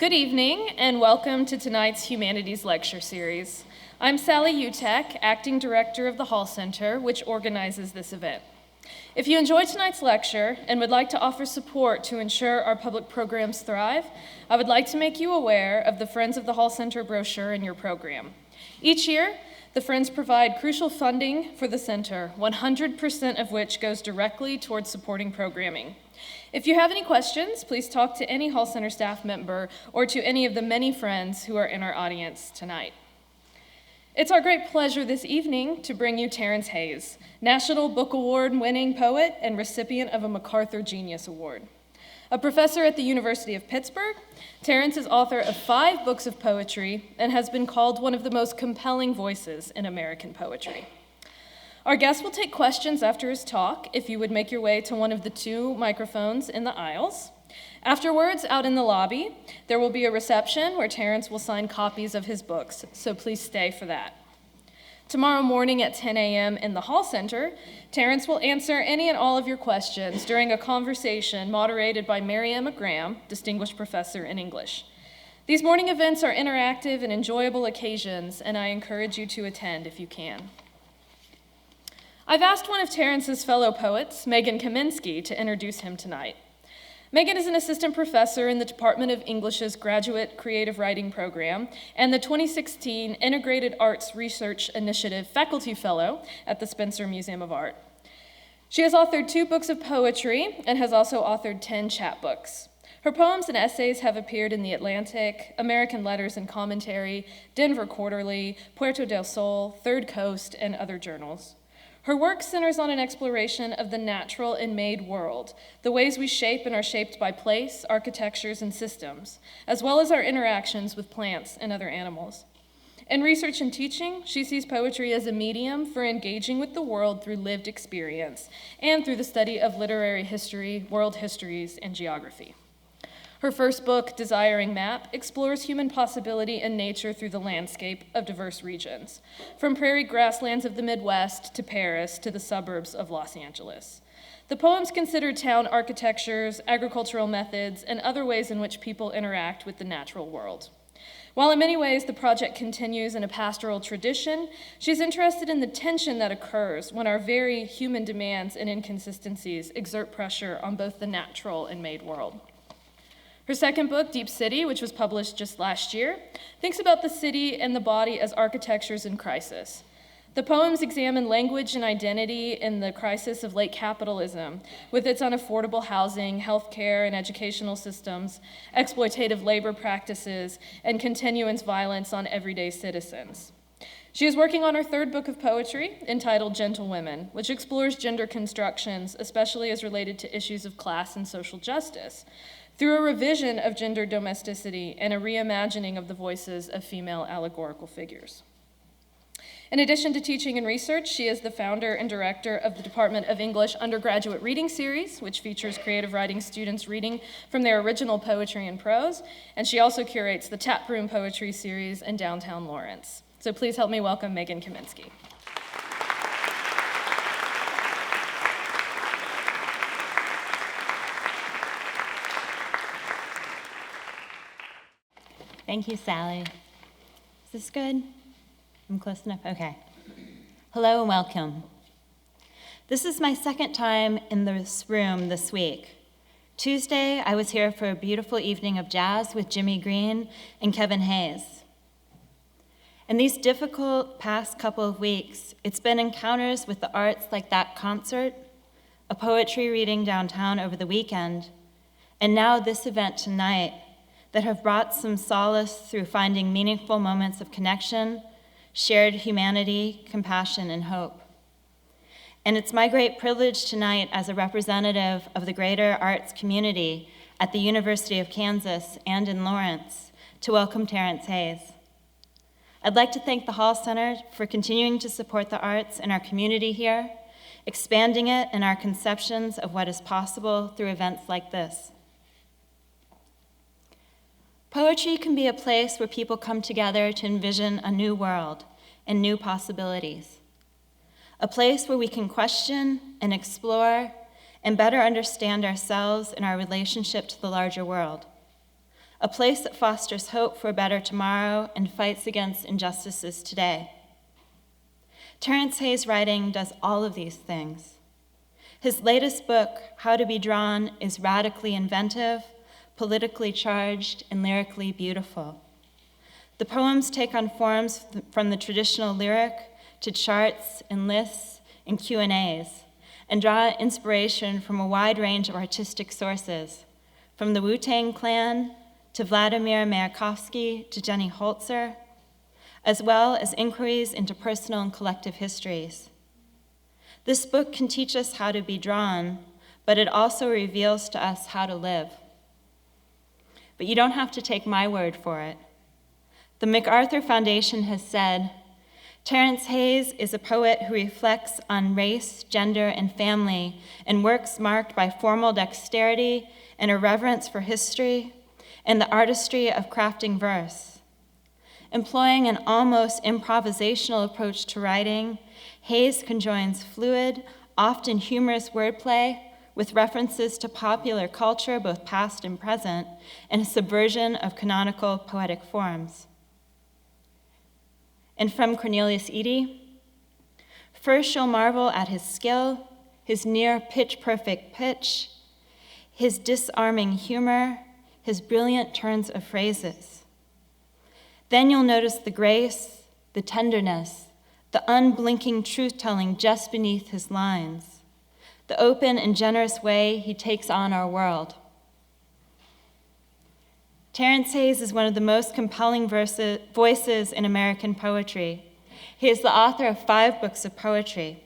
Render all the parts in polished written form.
Good evening, and welcome to tonight's Humanities Lecture Series. I'm Sally Utek, Acting Director of the Hall Center, which organizes this event. If you enjoyed tonight's lecture and would like to offer support to ensure our public programs thrive, I would like to make you aware of the Friends of the Hall Center brochure in your program. Each year, the Friends provide crucial funding for the center, 100% of which goes directly towards supporting programming. If you have any questions, please talk to any Hall Center staff member or to any of the many friends who are in our audience tonight. It's our great pleasure this evening to bring you Terrance Hayes, National Book Award-winning poet and recipient of a MacArthur Genius Award. A professor at the University of Pittsburgh, Terrance is author of 5 books of poetry and has been called one of the most compelling voices in American poetry. Our guest will take questions after his talk if you would make your way to one of the 2 microphones in the aisles. Afterwards, out in the lobby, there will be a reception where Terrance will sign copies of his books, so please stay for that. Tomorrow morning at 10 a.m. in the Hall Center, Terrance will answer any and all of your questions during a conversation moderated by Mary Emma Graham, Distinguished Professor in English. These morning events are interactive and enjoyable occasions, and I encourage you to attend if you can. I've asked one of Terrance's fellow poets, Megan Kaminsky, to introduce him tonight. Megan is an assistant professor in the Department of English's Graduate Creative Writing Program and the 2016 Integrated Arts Research Initiative Faculty Fellow at the Spencer Museum of Art. She has authored 2 books of poetry and has also authored 10 chapbooks. Her poems and essays have appeared in The Atlantic, American Letters and Commentary, Denver Quarterly, Puerto del Sol, Third Coast, and other journals. Her work centers on an exploration of the natural and made world, the ways we shape and are shaped by place, architectures, and systems, as well as our interactions with plants and other animals. In research and teaching, she sees poetry as a medium for engaging with the world through lived experience and through the study of literary history, world histories, and geography. Her first book, Desiring Map, explores human possibility and nature through the landscape of diverse regions, from prairie grasslands of the Midwest to Paris to the suburbs of Los Angeles. The poems consider town architectures, agricultural methods, and other ways in which people interact with the natural world. While in many ways the project continues in a pastoral tradition, she's interested in the tension that occurs when our very human demands and inconsistencies exert pressure on both the natural and made world. Her second book, Deep City, which was published just last year, thinks about the city and the body as architectures in crisis. The poems examine language and identity in the crisis of late capitalism, with its unaffordable housing, healthcare, and educational systems, exploitative labor practices, and continuous violence on everyday citizens. She is working on her third book of poetry, entitled Gentle Women, which explores gender constructions, especially as related to issues of class and social justice, through a revision of gender domesticity and a reimagining of the voices of female allegorical figures. In addition to teaching and research, she is the founder and director of the Department of English Undergraduate Reading Series, which features creative writing students reading from their original poetry and prose, and she also curates the Taproom Poetry Series in downtown Lawrence. So please help me welcome Megan Kaminsky. Thank you, Sally. Is this good? I'm close enough? Okay. Hello and welcome. This is my second time in this room this week. Tuesday, I was here for a beautiful evening of jazz with Jimmy Green and Kevin Hayes. In these difficult past couple of weeks, it's been encounters with the arts like that concert, a poetry reading downtown over the weekend, and now this event tonight that have brought some solace through finding meaningful moments of connection, shared humanity, compassion, and hope. And it's my great privilege tonight as a representative of the greater arts community at the University of Kansas and in Lawrence to welcome Terrance Hayes. I'd like to thank the Hall Center for continuing to support the arts in our community here, expanding it in our conceptions of what is possible through events like this. Poetry can be a place where people come together to envision a new world and new possibilities. A place where we can question and explore and better understand ourselves and our relationship to the larger world. a place that fosters hope for a better tomorrow and fights against injustices today. Terrance Hayes' writing does all of these things. His latest book, How to Be Drawn, is radically inventive, politically charged, and lyrically beautiful. The poems take on forms from the traditional lyric to charts and lists and Q&As, and draw inspiration from a wide range of artistic sources, from the Wu-Tang Clan to Vladimir Mayakovsky to Jenny Holzer, as well as inquiries into personal and collective histories. This book can teach us how to be drawn, but it also reveals to us how to live. But you don't have to take my word for it. The MacArthur Foundation has said, Terrance Hayes is a poet who reflects on race, gender, and family in works marked by formal dexterity and a reverence for history and the artistry of crafting verse. Employing an almost improvisational approach to writing, Hayes conjoins fluid, often humorous wordplay with references to popular culture, both past and present, and a subversion of canonical poetic forms. And from Cornelius Eady, first you'll marvel at his skill, his near pitch-perfect pitch, his disarming humor, his brilliant turns of phrases. Then you'll notice the grace, the tenderness, the unblinking truth-telling just beneath his lines, the open and generous way he takes on our world. Terrance Hayes is one of the most compelling voices in American poetry. He is the author of 5 books of poetry.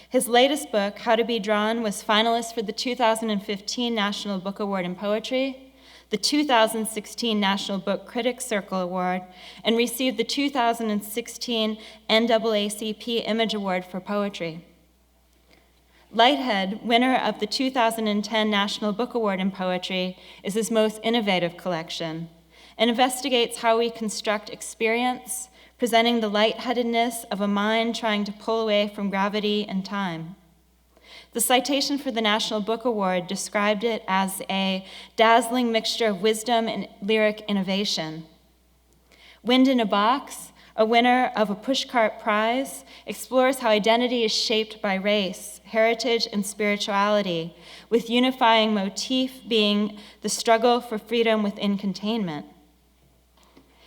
His latest book, How to Be Drawn, was finalist for the 2015 National Book Award in Poetry, the 2016 National Book Critics Circle Award, and received the 2016 NAACP Image Award for Poetry. Lighthead, winner of the 2010 National Book Award in Poetry, is his most innovative collection and investigates how we construct experience, presenting the lightheadedness of a mind trying to pull away from gravity and time. The citation for the National Book Award described it as a dazzling mixture of wisdom and lyric innovation. Wind in a Box, a winner of a Pushcart Prize, explores how identity is shaped by race, heritage, and spirituality, with unifying motif being the struggle for freedom within containment.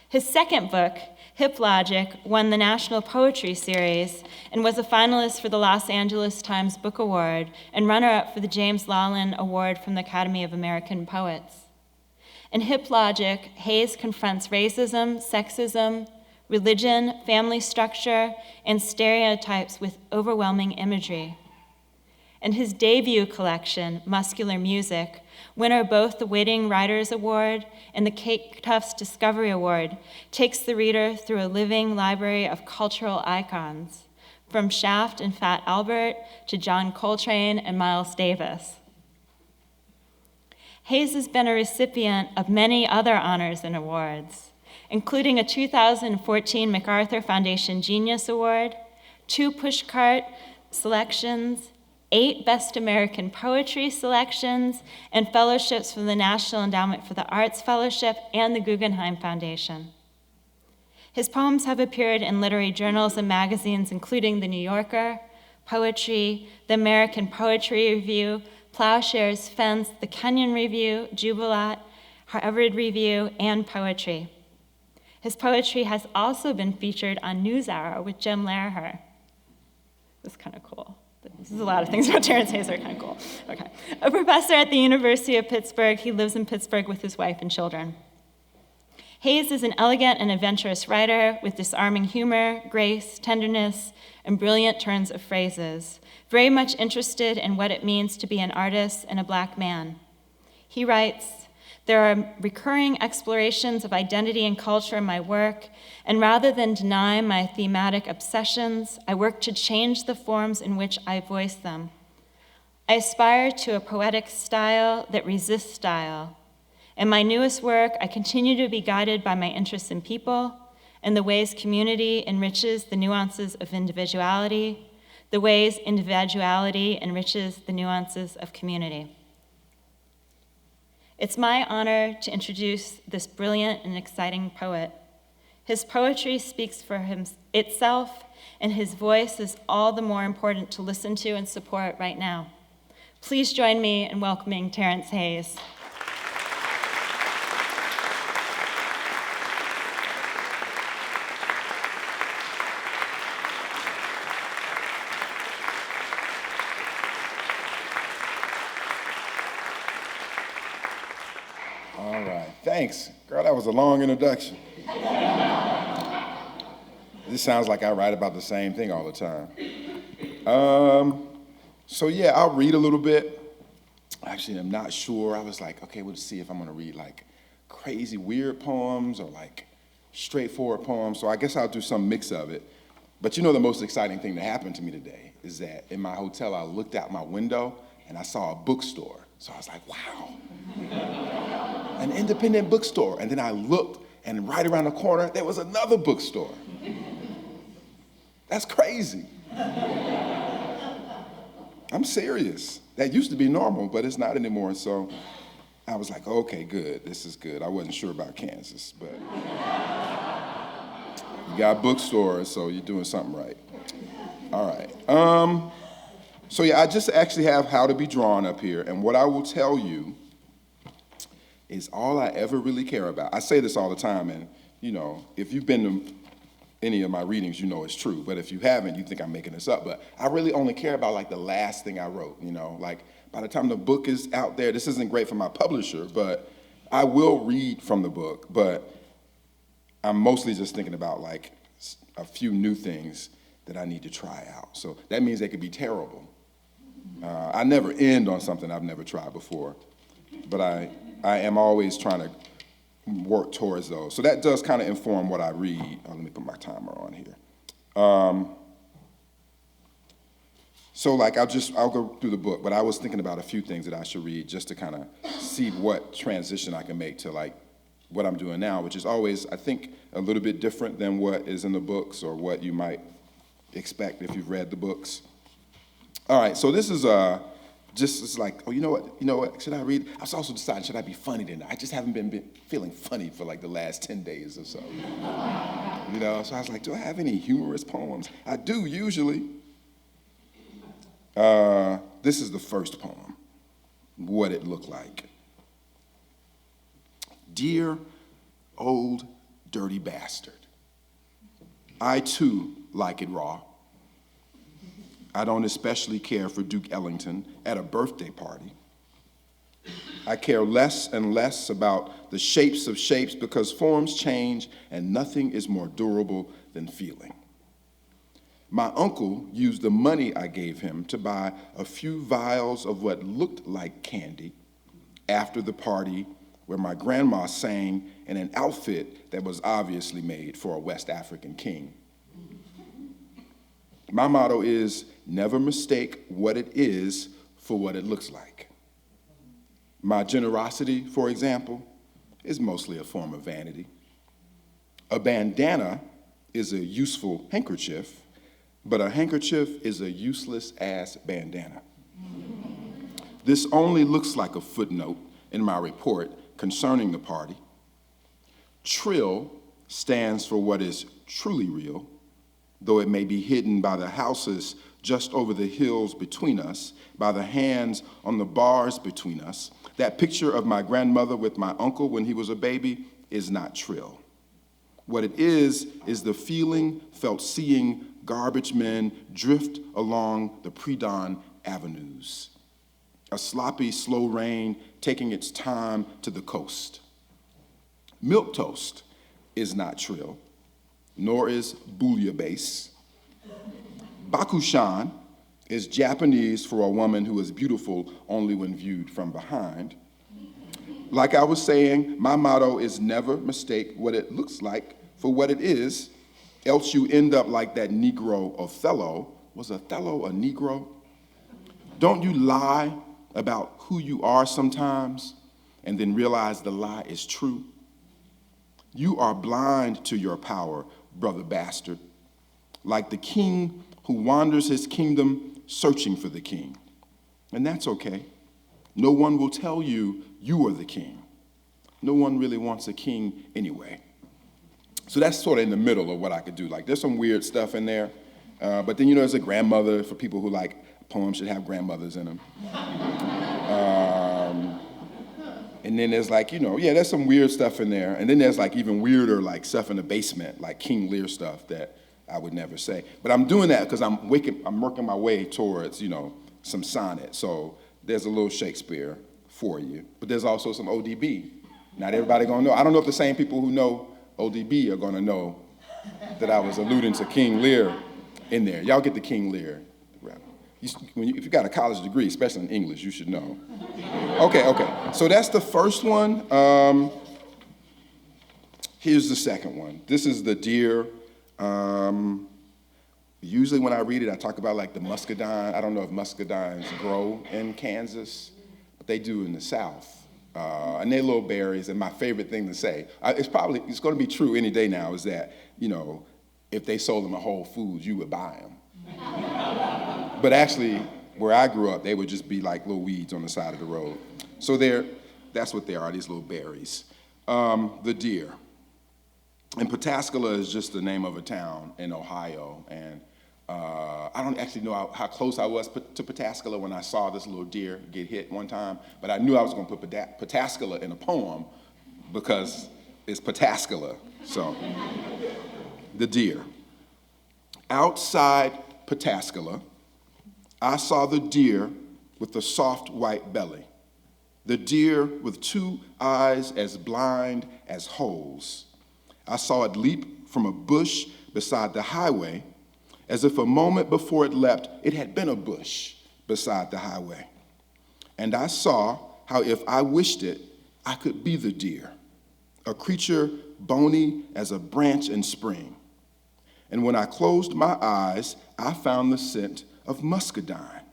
His second book, Hip Logic, won the National Poetry Series and was a finalist for the Los Angeles Times Book Award and runner-up for the James Lawlin Award from the Academy of American Poets. In Hip Logic, Hayes confronts racism, sexism, religion, family structure, and stereotypes with overwhelming imagery. In his debut collection, Muscular Music, winner both the Waiting Writers Award and the Kate Tufts Discovery Award, takes the reader through a living library of cultural icons, from Shaft and Fat Albert to John Coltrane and Miles Davis. Hayes has been a recipient of many other honors and awards, including a 2014 MacArthur Foundation Genius Award, 2 Pushcart selections, 8 Best American Poetry selections, and fellowships from the National Endowment for the Arts Fellowship and the Guggenheim Foundation. His poems have appeared in literary journals and magazines including The New Yorker, Poetry, the American Poetry Review, Plowshares, Fence, the Kenyon Review, Jubilat, Harvard Review, and Poetry. His poetry has also been featured on NewsHour with Jim Lehrer. That's kind of cool. This is a lot of things about Terrance Hayes that are kind of cool. Okay. A professor at the University of Pittsburgh, he lives in Pittsburgh with his wife and children. Hayes is an elegant and adventurous writer with disarming humor, grace, tenderness, and brilliant turns of phrases, very much interested in what it means to be an artist and a Black man. He writes, "There are recurring explorations of identity and culture in my work, and rather than deny my thematic obsessions, I work to change the forms in which I voice them. I aspire to a poetic style that resists style. In my newest work, I continue to be guided by my interest in people and the ways community enriches the nuances of individuality, the ways individuality enriches the nuances of community." It's my honor to introduce this brilliant and exciting poet. His poetry speaks for itself, and his voice is all the more important to listen to and support right now. Please join me in welcoming Terrance Hayes. All right, thanks. Girl, that was a long introduction. This sounds like I write about the same thing all the time. So yeah, I'll read a little bit. Actually, I'm not sure. I was like, okay, we'll see if I'm gonna read like crazy, weird poems or like straightforward poems. So I guess I'll do some mix of it. But you know the most exciting thing that happened to me today is that in my hotel, I looked out my window and I saw a bookstore. So I was like, wow, an independent bookstore. And then I looked and right around the corner, there was another bookstore. That's crazy. I'm serious. That used to be normal, but it's not anymore. So I was like, okay, good. This is good. I wasn't sure about Kansas, but you got bookstores, so you're doing something right. All right. So yeah, I just actually have How to Be Drawn up here, and what I will tell you is all I ever really care about. I say this all the time, and you know, if you've been to any of my readings, you know it's true. But if you haven't, you think I'm making this up. But I really only care about like the last thing I wrote, you know? Like by the time the book is out there, this isn't great for my publisher, but I will read from the book. But I'm mostly just thinking about like a few new things that I need to try out. So that means they could be terrible. I never end on something I've never tried before. But I am always trying to work towards those. So that does kind of inform what I read. Oh, let me put my timer on here. So like I'll go through the book, but I was thinking about a few things that I should read just to kind of see what transition I can make to like what I'm doing now, which is always, I think, a little bit different than what is in the books or what you might expect if you've read the books. All right, so this is just it's like, oh, you know what, should I read? I was also deciding, should I be funny tonight? I just haven't been feeling funny for like the last 10 days or so. You know, so I was like, do I have any humorous poems? I do, usually. This is the first poem, What It Looked Like. Dear old dirty bastard, I too like it raw. I don't especially care for Duke Ellington at a birthday party. I care less and less about the shapes of shapes because forms change and nothing is more durable than feeling. My uncle used the money I gave him to buy a few vials of what looked like candy after the party where my grandma sang in an outfit that was obviously made for a West African king. My motto is, never mistake what it is for what it looks like. My generosity, for example, is mostly a form of vanity. A bandana is a useful handkerchief, but a handkerchief is a useless ass bandana. This only looks like a footnote in my report concerning the party. Trill stands for what is truly real, though it may be hidden by the houses just over the hills between us, by the hands on the bars between us. That picture of my grandmother with my uncle when he was a baby is not trill. What it is the feeling felt seeing garbage men drift along the pre-dawn avenues. A sloppy, slow rain taking its time to the coast. Milquetoast is not trill, nor is bouillabaisse. Bakushan is Japanese for a woman who is beautiful only when viewed from behind. Like I was saying, my motto is never mistake what it looks like for what it is, else you end up like that Negro Othello. Was Othello a Negro? Don't you lie about who you are sometimes and then realize the lie is true? You are blind to your power, brother bastard, like the king who wanders his kingdom searching for the king. And that's okay. No one will tell you you are the king. No one really wants a king anyway. So that's sort of in the middle of what I could do. Like, there's some weird stuff in there. But then, there's a grandmother for people who like poems should have grandmothers in them. And then there's like, there's some weird stuff in there. And then there's like even weirder like stuff in the basement, like King Lear stuff that I would never say. But I'm doing that because I'm working my way towards, some sonnet. So there's a little Shakespeare for you. But there's also some ODB. Not everybody gonna know. I don't know if the same people who know ODB are gonna know that I was alluding to King Lear in there. Y'all get the King Lear. If you got a college degree, especially in English, you should know. Okay. So that's the first one. Here's the second one. This is the deer. Usually when I read it, I talk about like the muscadine. I don't know if muscadines grow in Kansas, but they do in the South. And they're little berries. And my favorite thing to say, it's going to be true any day now, is that, if they sold them at Whole Foods, you would buy them. But actually, where I grew up, they would just be like little weeds on the side of the road. So that's what they are, these little berries. The deer. And Pataskala is just the name of a town in Ohio. And I don't actually know how close I was to Pataskala when I saw this little deer get hit one time. But I knew I was going to put Pataskala in a poem because it's Pataskala. So, the deer. Outside Pataskala, I saw the deer with the soft white belly, the deer with 2 eyes as blind as holes. I saw it leap from a bush beside the highway, as if a moment before it leapt, it had been a bush beside the highway. And I saw how if I wished it, I could be the deer, a creature bony as a branch in spring. And when I closed my eyes, I found the scent of muscadine,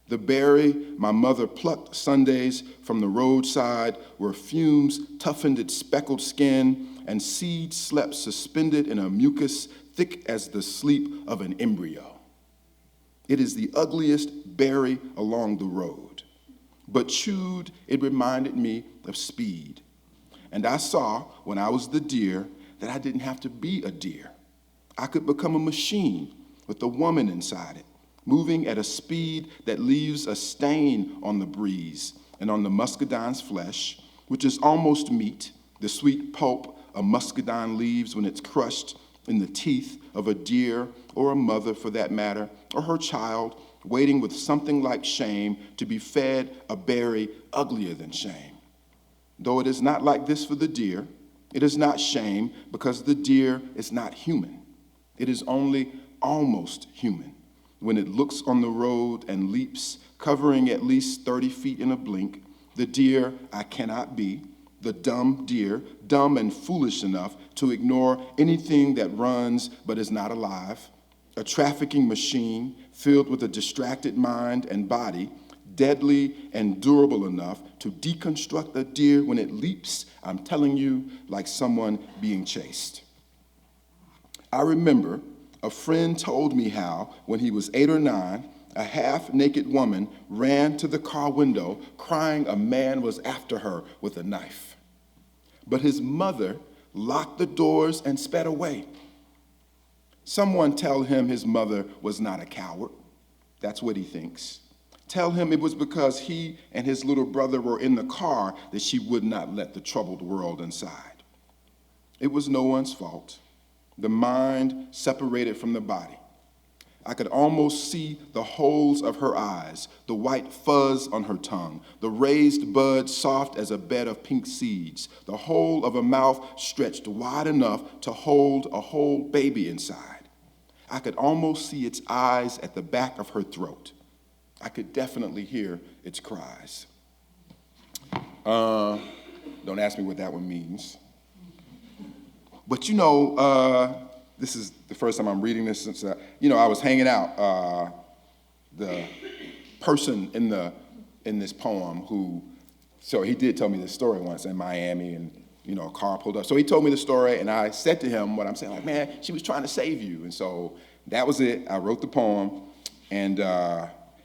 the berry my mother plucked Sundays from the roadside where fumes toughened its speckled skin and seeds slept suspended in a mucus thick as the sleep of an embryo. It is the ugliest berry along the road, but chewed, it reminded me of speed. And I saw, when I was the deer, that I didn't have to be a deer. I could become a machine with a woman inside it, moving at a speed that leaves a stain on the breeze and on the muscadine's flesh, which is almost meat, the sweet pulp a muscadine leaves when it's crushed in the teeth of a deer or a mother, for that matter, or her child, waiting with something like shame to be fed a berry uglier than shame. Though it is not like this for the deer, it is not shame because the deer is not human. It is only almost human when it looks on the road and leaps, covering at least 30 feet in a blink, the deer I cannot be, the dumb deer, dumb and foolish enough to ignore anything that runs but is not alive, a trafficking machine filled with a distracted mind and body, deadly and durable enough to deconstruct a deer when it leaps, I'm telling you, like someone being chased. I remember a friend told me how, when he was 8 or 9, a half-naked woman ran to the car window crying a man was after her with a knife. But his mother locked the doors and sped away. Someone tell him his mother was not a coward. That's what he thinks. Tell him it was because he and his little brother were in the car that she would not let the troubled world inside. It was no one's fault. The mind separated from the body. I could almost see the holes of her eyes, the white fuzz on her tongue, the raised bud soft as a bed of pink seeds, the hole of a mouth stretched wide enough to hold a whole baby inside. I could almost see its eyes at the back of her throat. I could definitely hear its cries. Don't ask me what that one means. But this is the first time I'm reading this since, I was hanging out. The person in this poem so he did tell me this story once in Miami, and, a car pulled up. So he told me the story, and I said to him what I'm saying, like, man, she was trying to save you. And so that was it. I wrote the poem, and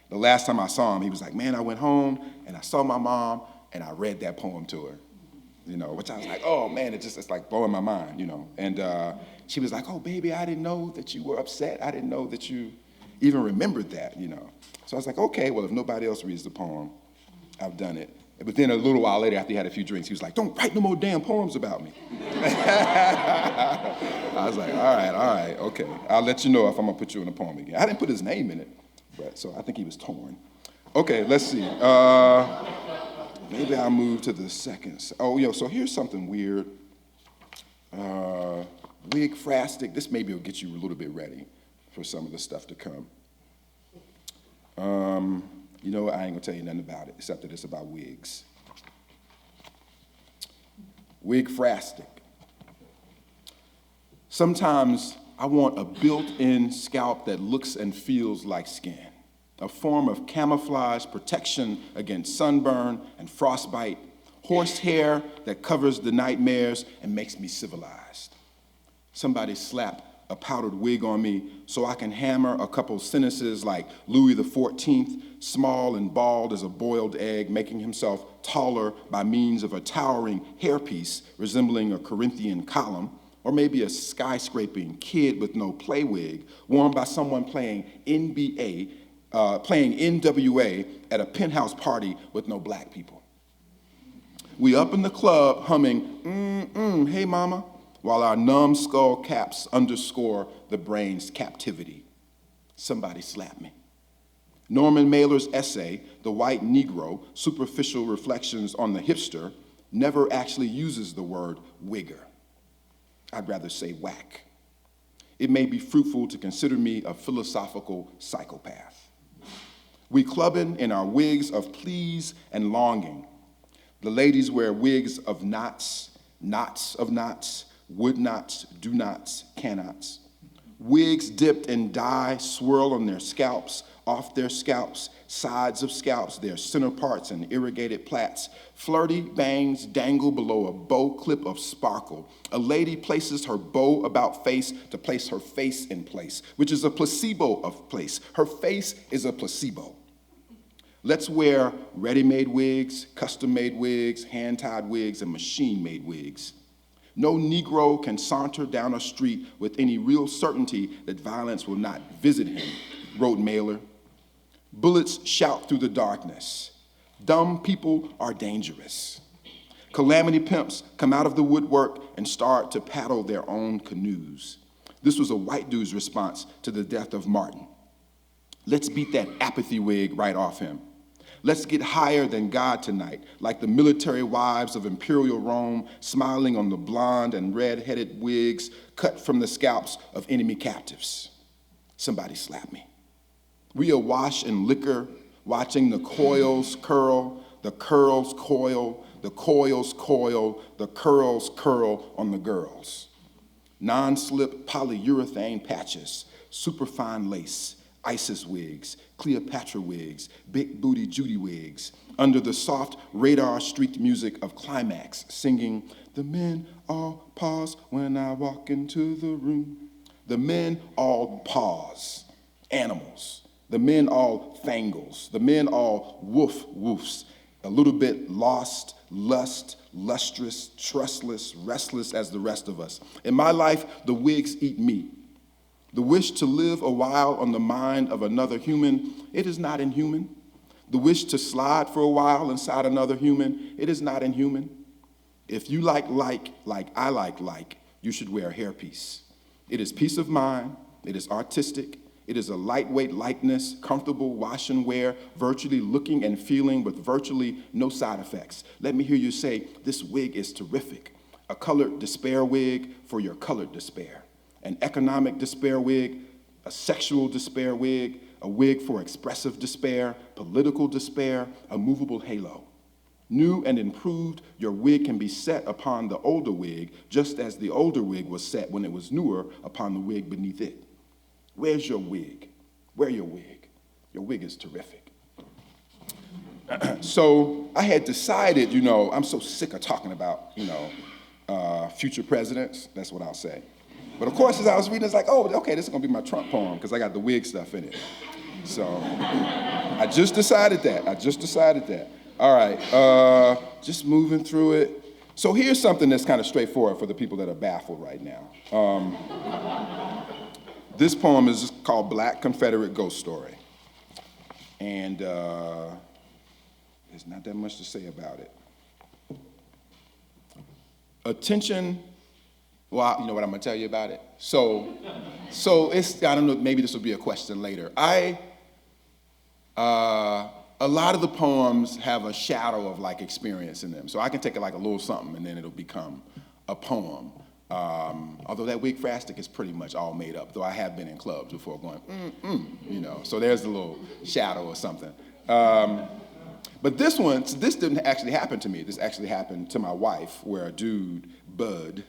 The last time I saw him, he was like, man, I went home and I saw my mom and I read that poem to her, which I was like, oh man, it's like blowing my mind, And she was like, oh baby, I didn't know that you were upset. I didn't know that you even remembered that, So I was like, okay, well, if nobody else reads the poem, I've done it. But then a little while later, after he had a few drinks, he was like, don't write no more damn poems about me. I was like, all right, okay. I'll let you know if I'm gonna put you in a poem again. I didn't put his name in it, but so I think he was torn. Okay, let's see. Maybe I'll move to the second. So here's something weird. Wig frastic. This maybe will get you a little bit ready for some of the stuff to come. I ain't gonna tell you nothing about it, except that it's about wigs. Wig frastic. Sometimes I want a built-in scalp that looks and feels like skin, a form of camouflage protection against sunburn and frostbite, horsehair that covers the nightmares and makes me civilized. Somebody slap a powdered wig on me so I can hammer a couple sentences like Louis XIV, small and bald as a boiled egg, making himself taller by means of a towering hairpiece resembling a Corinthian column, or maybe a skyscraping kid with no play wig, worn by someone playing NWA at a penthouse party with no black people. We up in the club humming, hey mama, while our numbskull caps underscore the brain's captivity. Somebody slap me. Norman Mailer's essay, The White Negro, Superficial Reflections on the Hipster, never actually uses the word wigger. I'd rather say whack. It may be fruitful to consider me a philosophical psychopath. We clubbing in our wigs of pleas and longing. The ladies wear wigs of knots, knots of knots, would nots, do nots, cannots. Wigs dipped in dye swirl on their scalps, off their scalps, sides of scalps, their center parts and irrigated plaits. Flirty bangs dangle below a bow clip of sparkle. A lady places her bow about face to place her face in place, which is a placebo of place. Her face is a placebo. Let's wear ready-made wigs, custom-made wigs, hand-tied wigs, and machine-made wigs. No Negro can saunter down a street with any real certainty that violence will not visit him, wrote Mailer. Bullets shout through the darkness. Dumb people are dangerous. Calamity pimps come out of the woodwork and start to paddle their own canoes. This was a white dude's response to the death of Martin. Let's beat that apathy wig right off him. Let's get higher than God tonight, like the military wives of imperial Rome, smiling on the blonde and red-headed wigs cut from the scalps of enemy captives. Somebody slap me. We awash in liquor, watching the coils curl, the curls coil, the coils coil, the curls curl on the girls. Non-slip polyurethane patches, superfine lace, Isis wigs, Cleopatra wigs, big booty Judy wigs, under the soft radar-streaked music of climax, singing, the men all pause when I walk into the room. The men all pause, animals. The men all fangles. The men all woof woofs, a little bit lost, lust, lustrous, trustless, restless as the rest of us. In my life, the wigs eat me. The wish to live a while on the mind of another human, it is not inhuman. The wish to slide for a while inside another human, it is not inhuman. If you like I like, you should wear a hairpiece. It is peace of mind, it is artistic, it is a lightweight likeness, comfortable wash and wear, virtually looking and feeling with virtually no side effects. Let me hear you say, this wig is terrific. A colored despair wig for your colored despair. An economic despair wig, a sexual despair wig, a wig for expressive despair, political despair, a movable halo. New and improved, your wig can be set upon the older wig, just as the older wig was set when it was newer upon the wig beneath it. Where's your wig? Wear your wig. Your wig is terrific. So I had decided, I'm so sick of talking about, future presidents. That's what I'll say. But of course, as I was reading, it's like, oh, okay, this is gonna be my Trump poem because I got the wig stuff in it. So I just decided that. All right, just moving through it. So here's something that's kind of straightforward for the people that are baffled right now. This poem is called Black Confederate Ghost Story. And there's not that much to say about it. Attention, well, you know what I'm gonna tell you about it? So it's, I don't know, maybe this will be a question later. A lot of the poems have a shadow of like experience in them. So I can take it like a little something and then it'll become a poem. Although that weak phrastic is pretty much all made up, though I have been in clubs before going, you know, so there's a little shadow or something. But this didn't actually happen to me. This actually happened to my wife, where a dude, Bud,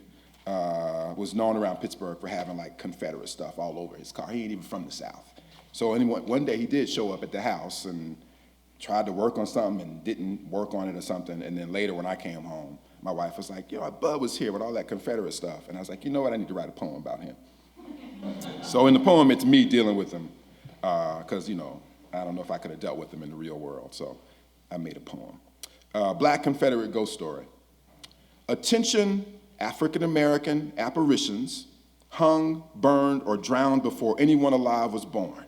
was known around Pittsburgh for having like Confederate stuff all over his car. He ain't even from the South. So one day he did show up at the house and tried to work on something and didn't work on it or something. And then later when I came home, my wife was like, Bud was here with all that Confederate stuff. And I was like, you know what, I need to write a poem about him. So in the poem, it's me dealing with him, because, I don't know if I could have dealt with him in the real world. So I made a poem. Black Confederate Ghost Story. Attention, African-American apparitions hung, burned, or drowned before anyone alive was born.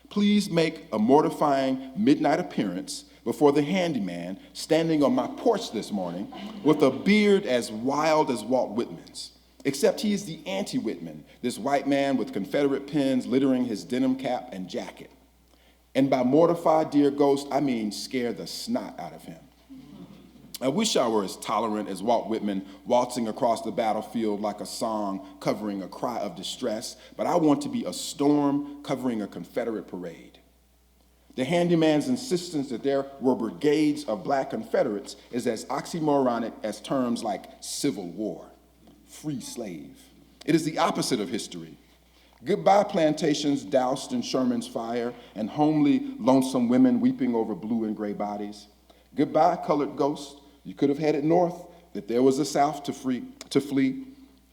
Please make a mortifying midnight appearance before the handyman standing on my porch this morning with a beard as wild as Walt Whitman's, except he is the anti-Whitman, this white man with Confederate pins littering his denim cap and jacket. And by mortify, dear ghost, I mean scare the snot out of him. I wish I were as tolerant as Walt Whitman, waltzing across the battlefield like a song covering a cry of distress, but I want to be a storm covering a Confederate parade. The handyman's insistence that there were brigades of black Confederates is as oxymoronic as terms like Civil War, free slave. It is the opposite of history. Goodbye plantations doused in Sherman's fire and homely, lonesome women weeping over blue and gray bodies. Goodbye colored ghosts. You could have headed north, that there was a south to flee.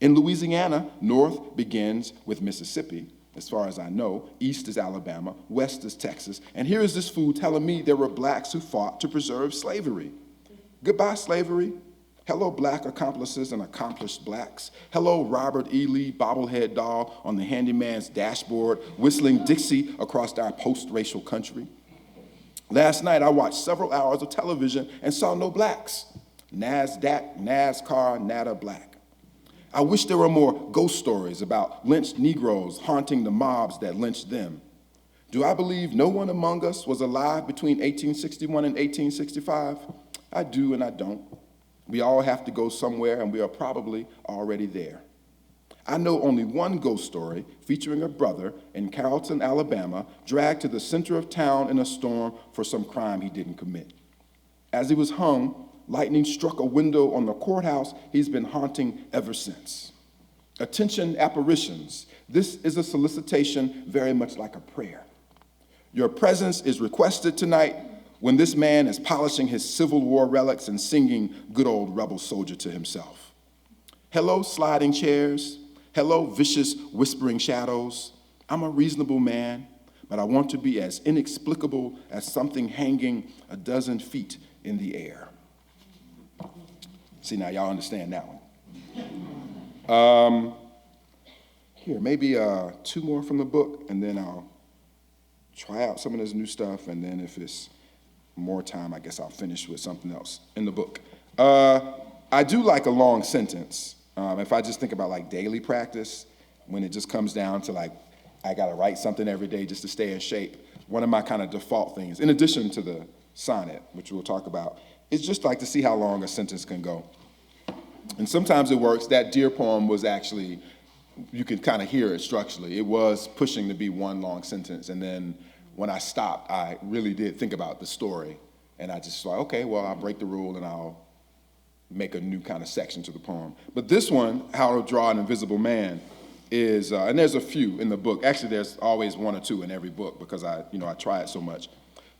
In Louisiana, north begins with Mississippi, as far as I know. East is Alabama, west is Texas. And here is this fool telling me there were blacks who fought to preserve slavery. Goodbye, slavery. Hello, black accomplices and accomplished blacks. Hello, Robert E. Lee bobblehead doll on the handyman's dashboard, whistling Dixie across our post-racial country. Last night, I watched several hours of television and saw no blacks. NASDAQ, NASCAR, nada black. I wish there were more ghost stories about lynched Negroes haunting the mobs that lynched them. Do I believe no one among us was alive between 1861 and 1865? I do and I don't. We all have to go somewhere, and we are probably already there. I know only one ghost story featuring a brother in Carrollton, Alabama, dragged to the center of town in a storm for some crime he didn't commit. As he was hung, lightning struck a window on the courthouse he's been haunting ever since. Attention, apparitions. This is a solicitation very much like a prayer. Your presence is requested tonight when this man is polishing his Civil War relics and singing good old rebel soldier to himself. Hello, sliding chairs. Hello, vicious whispering shadows. I'm a reasonable man, but I want to be as inexplicable as something hanging a dozen feet in the air. See, now y'all understand that one. Here, maybe two more from the book, and then I'll try out some of this new stuff, and then if it's more time, I guess I'll finish with something else in the book. I do like a long sentence. If I just think about like daily practice, when it just comes down to like, I gotta write something every day just to stay in shape, one of my kind of default things, in addition to the sonnet, which we'll talk about, is just like to see how long a sentence can go. And sometimes it works. That Dear poem was actually, you could kind of hear it structurally. It was pushing to be one long sentence, and then when I stopped, I really did think about the story, and I just thought, okay, well, I'll break the rule and I'll make a new kind of section to the poem. But this one, How to Draw an Invisible Man, is, and there's a few in the book. Actually, there's always one or two in every book because I try it so much.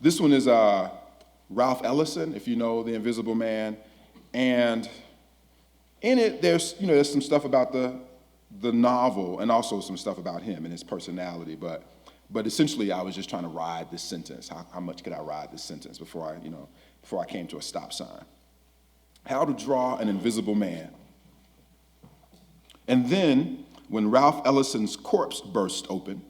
This one is Ralph Ellison, if you know The Invisible Man, and in it, there's some stuff about the novel and also some stuff about him and his personality, but But essentially, I was just trying to ride this sentence. How much could I ride this sentence before I came to a stop sign? How to draw an invisible man. And then, when Ralph Ellison's corpse burst open,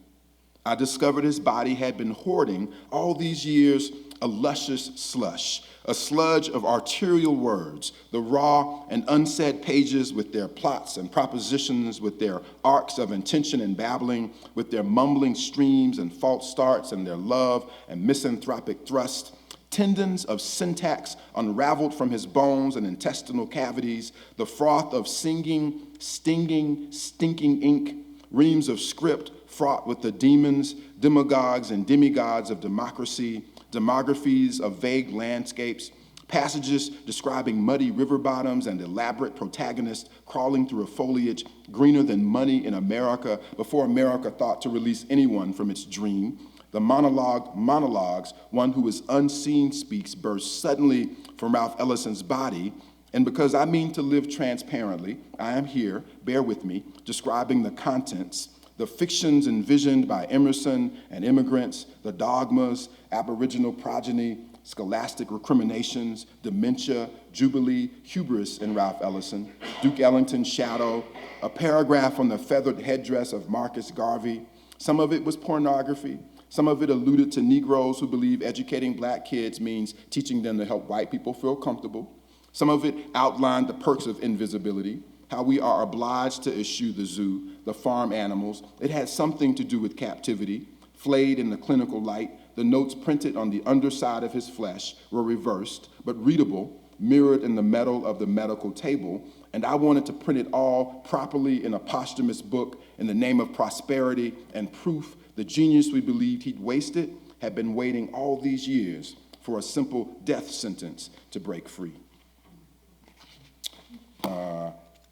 I discovered his body had been hoarding all these years a luscious slush, a sludge of arterial words, the raw and unsaid pages with their plots and propositions, with their arcs of intention and babbling, with their mumbling streams and false starts and their love and misanthropic thrust, tendons of syntax unraveled from his bones and intestinal cavities, the froth of singing, stinging, stinking ink, reams of script fraught with the demons, demagogues, and demigods of democracy, demographies of vague landscapes, passages describing muddy river bottoms and elaborate protagonists crawling through a foliage greener than money in America before America thought to release anyone from its dream. The monologues, one who is unseen speaks, burst suddenly from Ralph Ellison's body. And because I mean to live transparently, I am here, bear with me, describing the contents, the fictions envisioned by Emerson and immigrants, the dogmas, aboriginal progeny, scholastic recriminations, dementia, jubilee, hubris in Ralph Ellison, Duke Ellington's shadow, a paragraph on the feathered headdress of Marcus Garvey. Some of it was pornography. Some of it alluded to Negroes who believe educating black kids means teaching them to help white people feel comfortable. Some of it outlined the perks of invisibility, how we are obliged to eschew the zoo, the farm animals. It had something to do with captivity, flayed in the clinical light. The notes printed on the underside of his flesh were reversed, but readable, mirrored in the metal of the medical table. And I wanted to print it all properly in a posthumous book in the name of prosperity and proof the genius we believed he'd wasted had been waiting all these years for a simple death sentence to break free.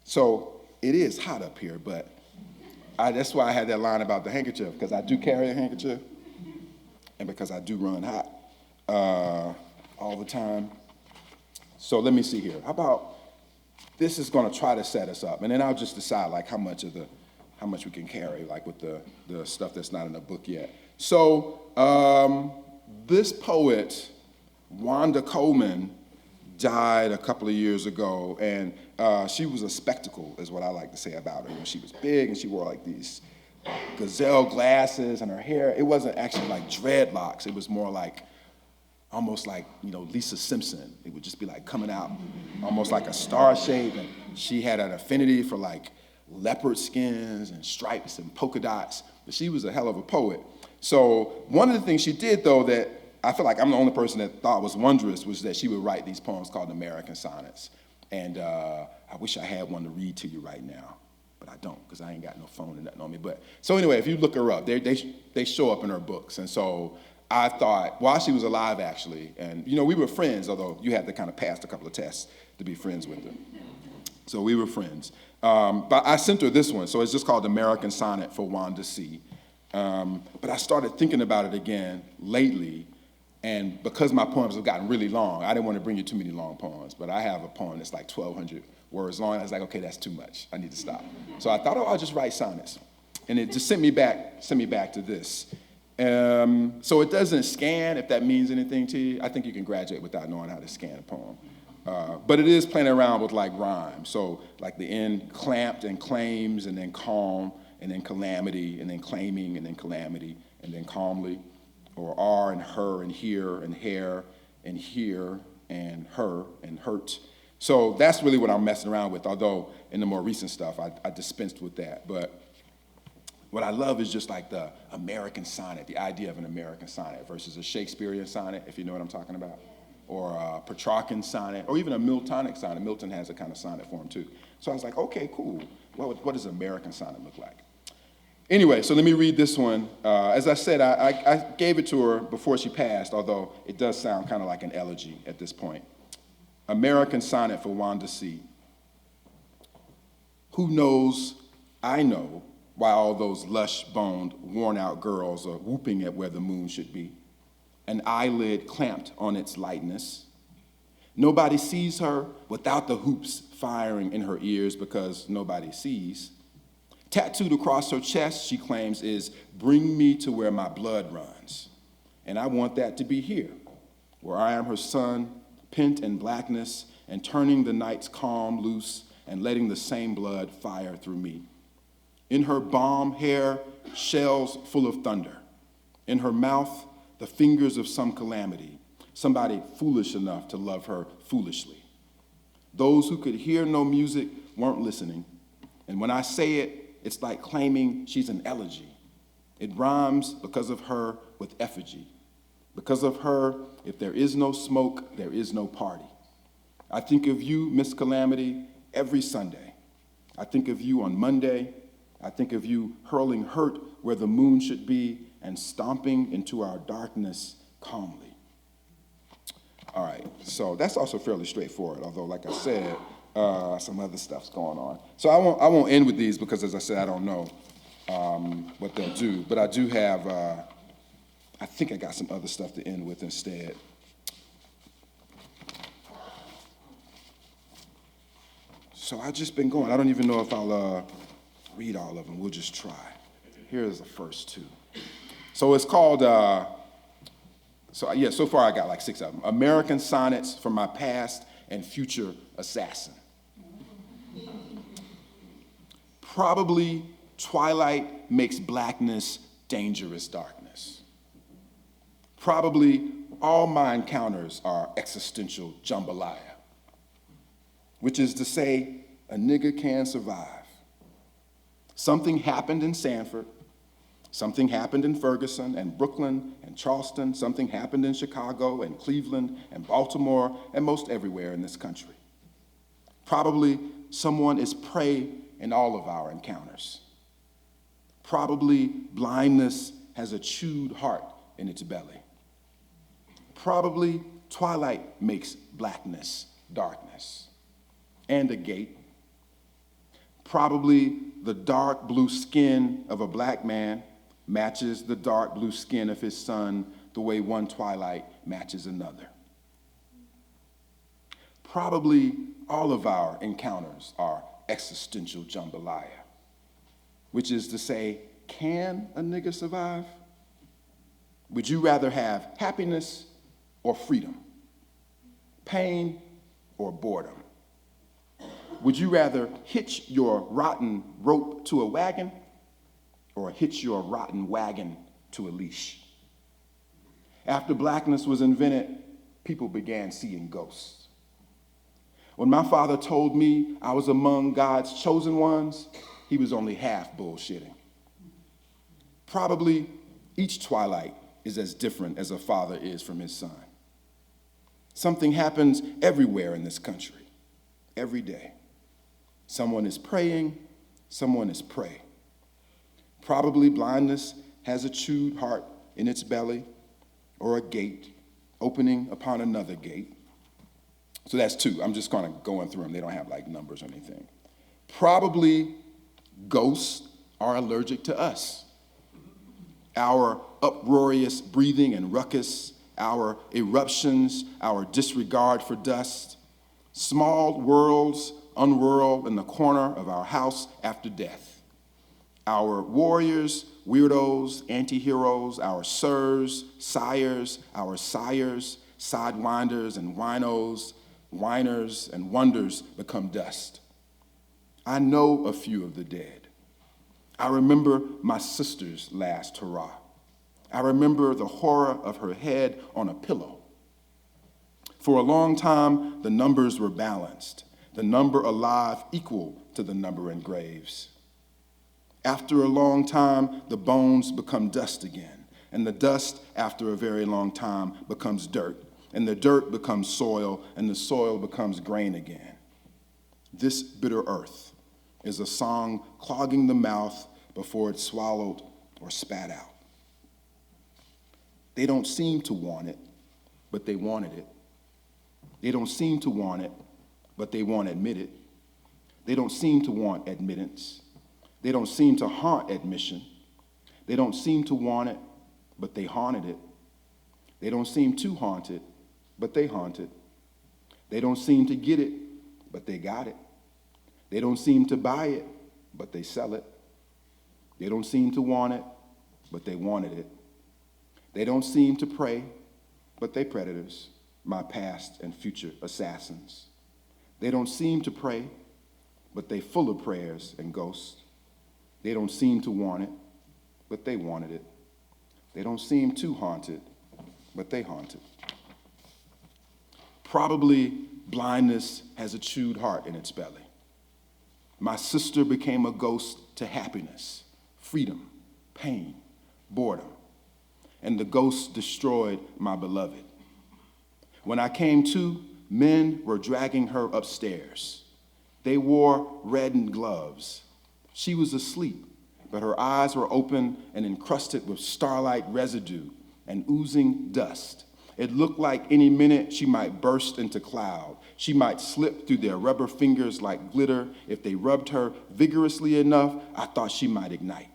So it is hot up here, but that's why I had that line about the handkerchief, because I do carry a handkerchief and because I do run hot all the time. So let me see here. How about this is going to try to set us up, and then I'll just decide like how much we can carry, like with the stuff that's not in the book yet. So this poet, Wanda Coleman, died a couple of years ago, and she was a spectacle, is what I like to say about her. You know, she was big, and she wore like these gazelle glasses, and her hair, it wasn't actually like dreadlocks. It was more like, almost like, Lisa Simpson. It would just be like coming out almost like a star shape, and she had an affinity for like leopard skins and stripes and polka dots, but she was a hell of a poet. So one of the things she did, though, that I feel like I'm the only person that thought was wondrous, was that she would write these poems called American sonnets. And I wish I had one to read to you right now, but I don't, because I ain't got no phone and nothing on me. But so anyway, if you look her up, they show up in her books. And so I thought, while she was alive, actually, and we were friends, although you had to kind of pass a couple of tests to be friends with her. So we were friends. But I sent her this one, so it's just called American Sonnet for Wanda C. But I started thinking about it again lately, and because my poems have gotten really long, I didn't want to bring you too many long poems, but I have a poem that's like 1,200 words long. I was like, okay, that's too much. I need to stop. So I thought, I'll just write sonnets. And it just sent me back to this. So it doesn't scan, if that means anything to you. I think you can graduate without knowing how to scan a poem. But it is playing around with like rhyme. So like the end clamped and claims, and then calm, and then calamity, and then claiming, and then calamity, and then calmly. Or are and her and here and hair and here and her and hurt. So that's really what I'm messing around with, although in the more recent stuff I dispensed with that. But what I love is just like the American sonnet, the idea of an American sonnet versus a Shakespearean sonnet, if you know what I'm talking about, or a Petrarchan sonnet, or even a Miltonic sonnet. Milton has a kind of sonnet form too. So I was like, okay, cool. What does an American sonnet look like? Anyway, so let me read this one. As I said, I gave it to her before she passed, although it does sound kind of like an elegy at this point. American Sonnet for Wanda C. Who knows, I know, why all those lush-boned, worn-out girls are whooping at where the moon should be, an eyelid clamped on its lightness. Nobody sees her without the hoops firing in her ears because nobody sees. Tattooed across her chest, she claims, is "Bring me to where my blood runs." And I want that to be here, where I am her son, pent in blackness and turning the night's calm loose and letting the same blood fire through me. In her balm hair, shells full of thunder. In her mouth, the fingers of some calamity, somebody foolish enough to love her foolishly. Those who could hear no music weren't listening. And when I say it, it's like claiming she's an elegy. It rhymes because of her with effigy. Because of her, if there is no smoke, there is no party. I think of you, Miss Calamity, every Sunday. I think of you on Monday. I think of you hurling hurt where the moon should be and stomping into our darkness calmly. All right, so that's also fairly straightforward, although, like I said, some other stuff's going on. So I won't end with these because, as I said, I don't know what they'll do. But I do have, I think I got some other stuff to end with instead. So I've just been going. I don't even know if I'll read all of them. We'll just try. Here's the first two. So it's called, so far I got like 6 of them. American Sonnets from My Past and Future Assassin. Probably twilight makes blackness dangerous darkness. Probably all my encounters are existential jambalaya, which is to say, a nigga can survive. Something happened in Sanford, something happened in Ferguson and Brooklyn and Charleston, something happened in Chicago and Cleveland and Baltimore and most everywhere in this country. Probably someone is prey in all of our encounters. Probably blindness has a chewed heart in its belly. Probably twilight makes blackness darkness. And a gate. Probably the dark blue skin of a black man matches the dark blue skin of his son the way one twilight matches another. Probably all of our encounters are existential jambalaya, which is to say, can a nigga survive? Would you rather have happiness or freedom? Pain or boredom? Would you rather hitch your rotten rope to a wagon or hitch your rotten wagon to a leash? After blackness was invented, people began seeing ghosts. When my father told me I was among God's chosen ones, he was only half bullshitting. Probably each twilight is as different as a father is from his son. Something happens everywhere in this country, every day. Someone is praying, someone is prey. Probably blindness has a chewed heart in its belly or a gate opening upon another gate. So that's 2. I'm just kind of going through them. They don't have like numbers or anything. Probably ghosts are allergic to us. Our uproarious breathing and ruckus, our eruptions, our disregard for dust, small worlds unwhirl in the corner of our house after death. Our warriors, weirdos, anti-heroes, our sirs, sires, our sires, sidewinders and winos, whiners and wonders become dust. I know a few of the dead. I remember my sister's last hurrah. I remember the horror of her head on a pillow. For a long time, the numbers were balanced, the number alive equal to the number in graves. After a long time, the bones become dust again, and the dust, after a very long time, becomes dirt, and the dirt becomes soil, and the soil becomes grain again. This bitter earth is a song clogging the mouth before it's swallowed or spat out. They don't seem to want it, but they wanted it. They don't seem to want it, but they won't admit it. They don't seem to want admittance. They don't seem to haunt admission. They don't seem to want it, but they haunted it. They don't seem to haunt it, but they haunt it. They don't seem to get it, but they got it. They don't seem to buy it, but they sell it. They don't seem to want it, but they wanted it. They don't seem to pray, but they predators, my past and future assassins. They don't seem to pray, but they full of prayers and ghosts. They don't seem to want it, but they wanted it. They don't seem too haunted, but they haunted. Probably blindness has a chewed heart in its belly. My sister became a ghost to happiness, freedom, pain, boredom, and the ghost destroyed my beloved. When I came to, men were dragging her upstairs. They wore reddened gloves. She was asleep, but her eyes were open and encrusted with starlight residue and oozing dust. It looked like any minute she might burst into cloud. She might slip through their rubber fingers like glitter. If they rubbed her vigorously enough, I thought she might ignite.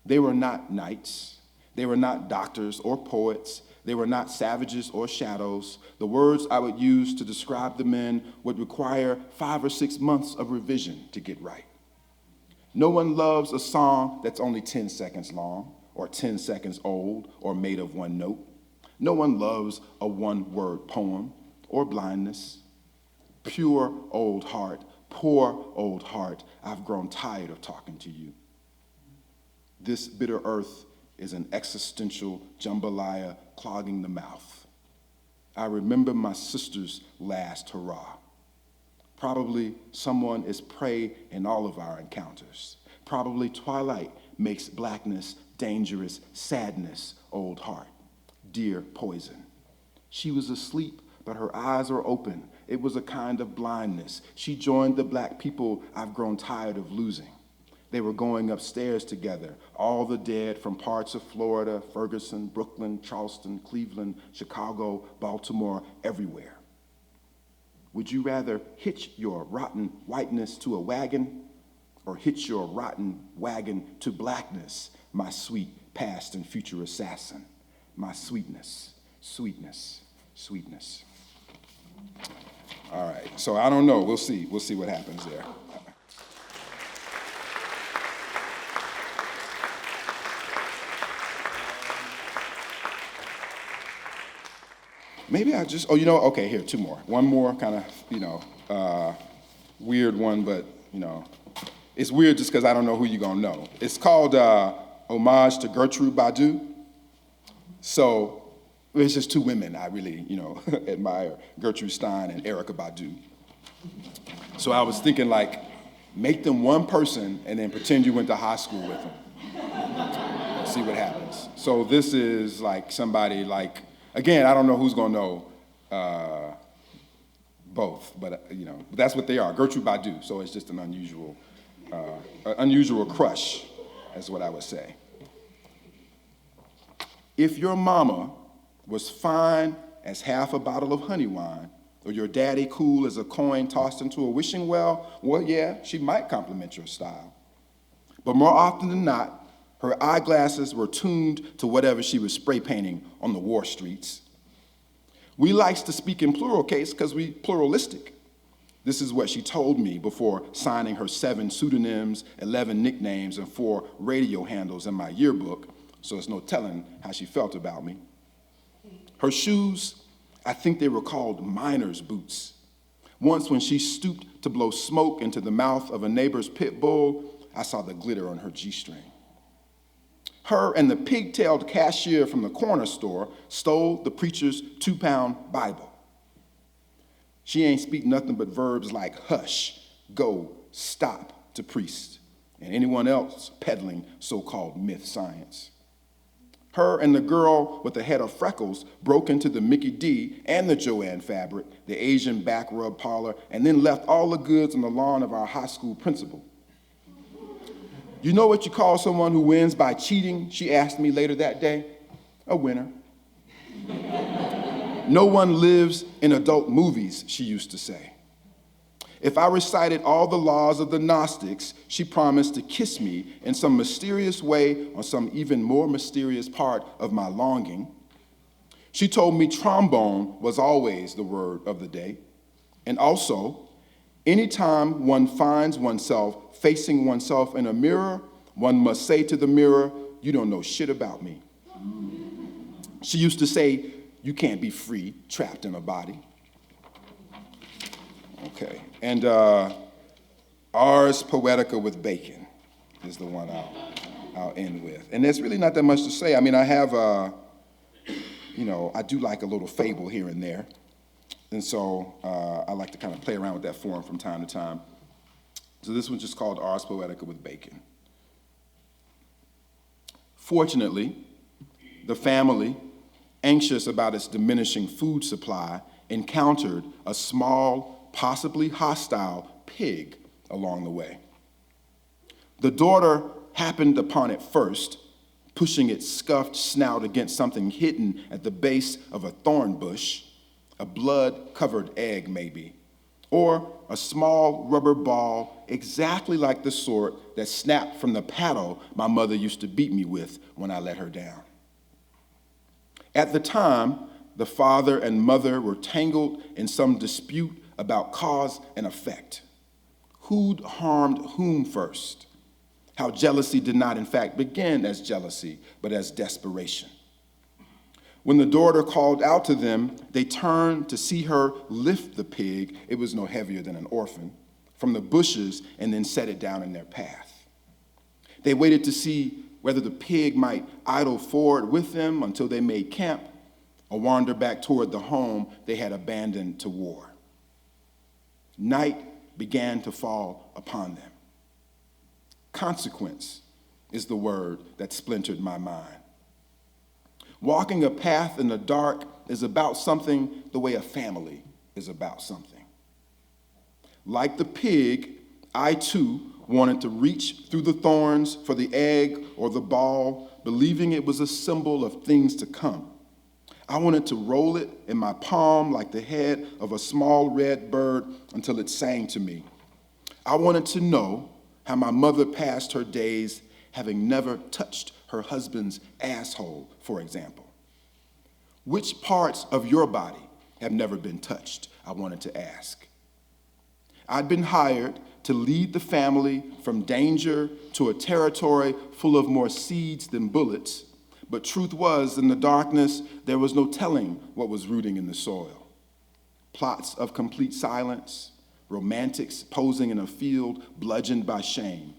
They were not knights. They were not doctors or poets. They were not savages or shadows. The words I would use to describe the men would require 5 or 6 months of revision to get right. No one loves a song that's only 10 seconds long, or 10 seconds old, or made of one note. No one loves a one-word poem or blindness. Pure old heart, poor old heart, I've grown tired of talking to you. This bitter earth is an existential jambalaya clogging the mouth. I remember my sister's last hurrah. Probably someone is prey in all of our encounters. Probably twilight makes blackness dangerous, sadness, old heart, dear poison. She was asleep, but her eyes were open. It was a kind of blindness. She joined the black people I've grown tired of losing. They were going upstairs together, all the dead from parts of Florida, Ferguson, Brooklyn, Charleston, Cleveland, Chicago, Baltimore, everywhere. Would you rather hitch your rotten whiteness to a wagon or hitch your rotten wagon to blackness, my sweet past and future assassin, my sweetness, sweetness, sweetness? All right, so I don't know. We'll see what happens there. Maybe I just, okay, here, 2 more. One more kind of, weird one, but, it's weird just because I don't know who you're going to know. It's called Homage to Gertrude Badu. So it's just 2 women I really, admire, Gertrude Stein and Erykah Badu. So I was thinking, make them one person and then pretend you went to high school with them. See what happens. So this is somebody again, I don't know who's going to know both, but that's what they are, Gertrude Badu. So it's just an unusual crush, is what I would say. If your mama was fine as half a bottle of honey wine, or your daddy cool as a coin tossed into a wishing well, well, yeah, she might compliment your style. But more often than not, her eyeglasses were tuned to whatever she was spray painting on the war streets. We likes to speak in plural case because we pluralistic. This is what she told me before signing her 7 pseudonyms, 11 nicknames, and 4 radio handles in my yearbook, so it's no telling how she felt about me. Her shoes, I think they were called miner's boots. Once when she stooped to blow smoke into the mouth of a neighbor's pit bull, I saw the glitter on her G-string. Her and the pig-tailed cashier from the corner store stole the preacher's 2-pound Bible. She ain't speak nothing but verbs like hush, go, stop to priest, and anyone else peddling so-called myth science. Her and the girl with the head of freckles broke into the Mickey D and the Joanne Fabric, the Asian back rub parlor, and then left all the goods on the lawn of our high school principal. You know what you call someone who wins by cheating? She asked me later that day. A winner. No one lives in adult movies, she used to say. If I recited all the laws of the Gnostics, she promised to kiss me in some mysterious way on some even more mysterious part of my longing. She told me trombone was always the word of the day. And also, anytime one finds oneself facing oneself in a mirror, One must say to the mirror, you don't know shit about me. She used to say, you can't be free, trapped in a body. Okay, and Ars Poetica with bacon is the one I'll end with. And there's really not that much to say. I mean, I have, I do like a little fable here and there. And so I like to kind of play around with that form from time to time. So this one's just called Ars Poetica with bacon. Fortunately, the family, anxious about its diminishing food supply, encountered a small, possibly hostile pig along the way. The daughter happened upon it first, pushing its scuffed snout against something hidden at the base of a thorn bush, a blood-covered egg maybe, or a small rubber ball exactly like the sort that snapped from the paddle my mother used to beat me with when I let her down. At the time, the father and mother were tangled in some dispute about cause and effect. Who'd harmed whom first? How jealousy did not, in fact, begin as jealousy, but as desperation. When the daughter called out to them, they turned to see her lift the pig, it was no heavier than an orphan, from the bushes and then set it down in their path. They waited to see whether the pig might idle forward with them until they made camp or wander back toward the home they had abandoned to war. Night began to fall upon them. Consequence is the word that splintered my mind. Walking a path in the dark is about something the way a family is about something. Like the pig, I too wanted to reach through the thorns for the egg or the ball, believing it was a symbol of things to come. I wanted to roll it in my palm like the head of a small red bird until it sang to me. I wanted to know how my mother passed her days having never touched her husband's asshole, for example. Which parts of your body have never been touched? I wanted to ask. I'd been hired to lead the family from danger to a territory full of more seeds than bullets, but truth was, in the darkness, there was no telling what was rooting in the soil. Plots of complete silence, romantics posing in a field bludgeoned by shame.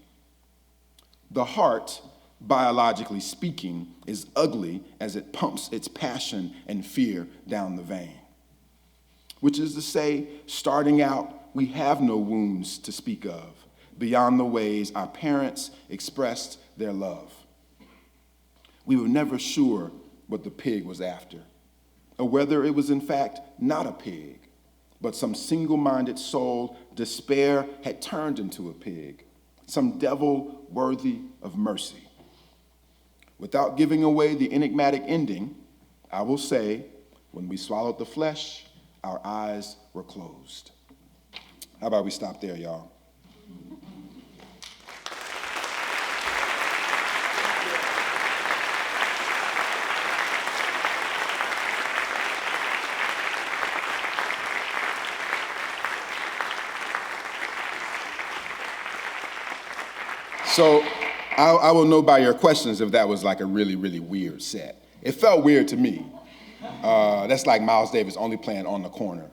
The heart, biologically speaking, is ugly as it pumps its passion and fear down the vein. Which is to say, starting out, we have no wounds to speak of beyond the ways our parents expressed their love. We were never sure what the pig was after, or whether it was in fact not a pig, but some single-minded soul despair had turned into a pig, some devil worthy of mercy. Without giving away the enigmatic ending, I will say, when we swallowed the flesh, our eyes were closed. How about we stop there, y'all? So I will know by your questions if that was like a really, really weird set. It felt weird to me. That's like Miles Davis only playing On the Corner.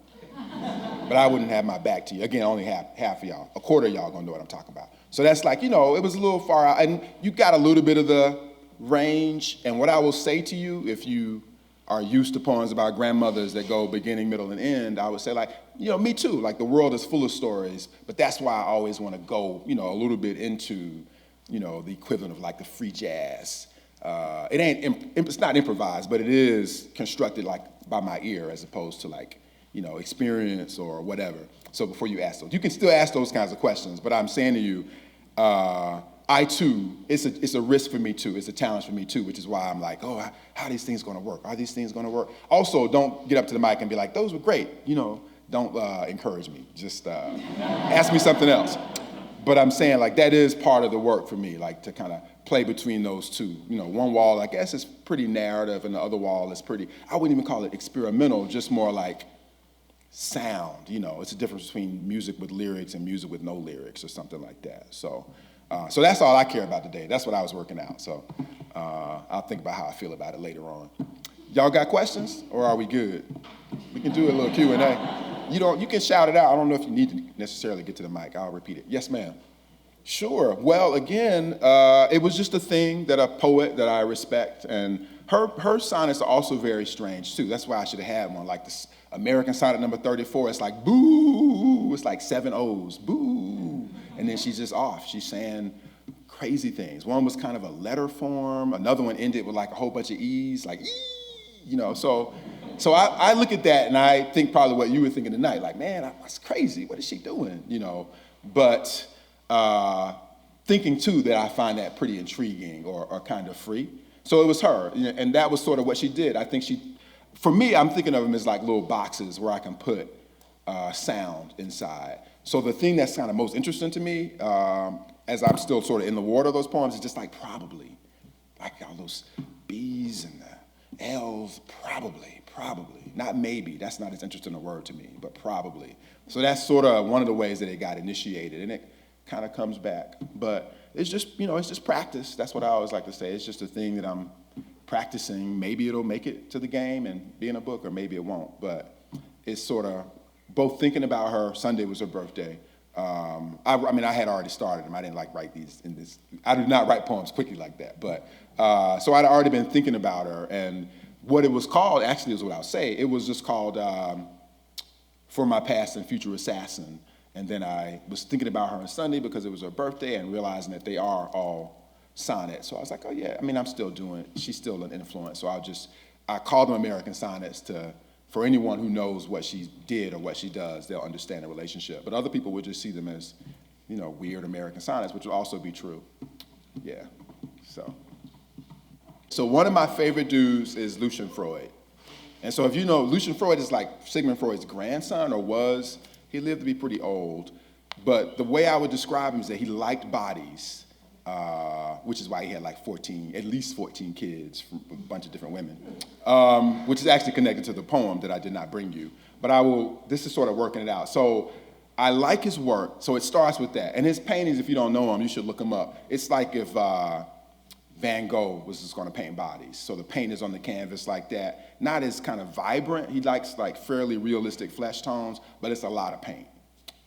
But I wouldn't have my back to you. Again, only half of y'all. A quarter of y'all gonna know what I'm talking about. So that's like, it was a little far out. And you got a little bit of the range. And what I will say to you, if you are used to poems about grandmothers that go beginning, middle, and end, I would say me too. Like the world is full of stories. But that's why I always want to go, a little bit into the equivalent of like the free jazz. It's not improvised, but it is constructed like by my ear as opposed to like, experience or whatever. So before you ask those, you can still ask those kinds of questions, but I'm saying to you, I too, it's a risk for me too, it's a challenge for me too, which is why I'm like, how are these things gonna work? Are these things gonna work? Also, don't get up to the mic and be like, those were great, don't encourage me, just ask me something else. But I'm saying like that is part of the work for me, like to kind of play between those two. One wall, I guess, is pretty narrative, and the other wall is pretty, I wouldn't even call it experimental, just more like sound. It's a difference between music with lyrics and music with no lyrics or something like that. So So that's all I care about today. That's what I was working out. So I'll think about how I feel about it later on. Y'all got questions, or are we good? We can do a little Q&A. You can shout it out. I don't know if you need to necessarily get to the mic. I'll repeat it. Yes, ma'am. Sure. Well, again, it was just a thing that a poet that I respect, and her sonnets are also very strange too. That's why I should have had one. Like this American sonnet number 34, it's like boo. It's like 7 O's, boo. And then she's just off. She's saying crazy things. One was kind of a letter form. Another one ended with like a whole bunch of E's, like ee, So I look at that and I think probably what you were thinking tonight, like, man, that's crazy. What is she doing? But thinking too that I find that pretty intriguing or kind of free. So it was her, and that was sort of what she did. I think for me, I'm thinking of them as like little boxes where I can put sound inside. So the thing that's kind of most interesting to me, as I'm still sort of in the water of those poems, is just like probably, like all those B's and the L's, probably, not maybe. That's not as interesting a word to me, but probably. So that's sort of one of the ways that it got initiated, and it kind of comes back. But it's just, it's just practice. That's what I always like to say. It's just a thing that I'm practicing. Maybe it'll make it to the game and be in a book, or maybe it won't. But it's sort of both thinking about her. Sunday was her birthday. I had already started them. I didn't like write these in this. I do not write poems quickly like that. But so I'd already been thinking about her, and what it was called actually is what I'll say. It was just called For My Past and Future Assassin. And then I was thinking about her on Sunday because it was her birthday and realizing that they are all sonnets. So I was like, oh yeah, I'm still doing, she's still an influence. So I call them American sonnets for anyone who knows what she did or what she does, they'll understand the relationship. But other people would just see them as, weird American sonnets, which would also be true. Yeah, So one of my favorite dudes is Lucian Freud. And so if you know, Lucian Freud is like Sigmund Freud's grandson, or was. He lived to be pretty old, but the way I would describe him is that he liked bodies, which is why he had like at least 14 kids from a bunch of different women, which is actually connected to the poem that I did not bring you. But this is sort of working it out. So I like his work, so it starts with that. And his paintings, if you don't know him, you should look him up. It's like if Van Gogh was just gonna paint bodies. So the paint is on the canvas like that. Not as kind of vibrant. He likes like fairly realistic flesh tones, but it's a lot of paint,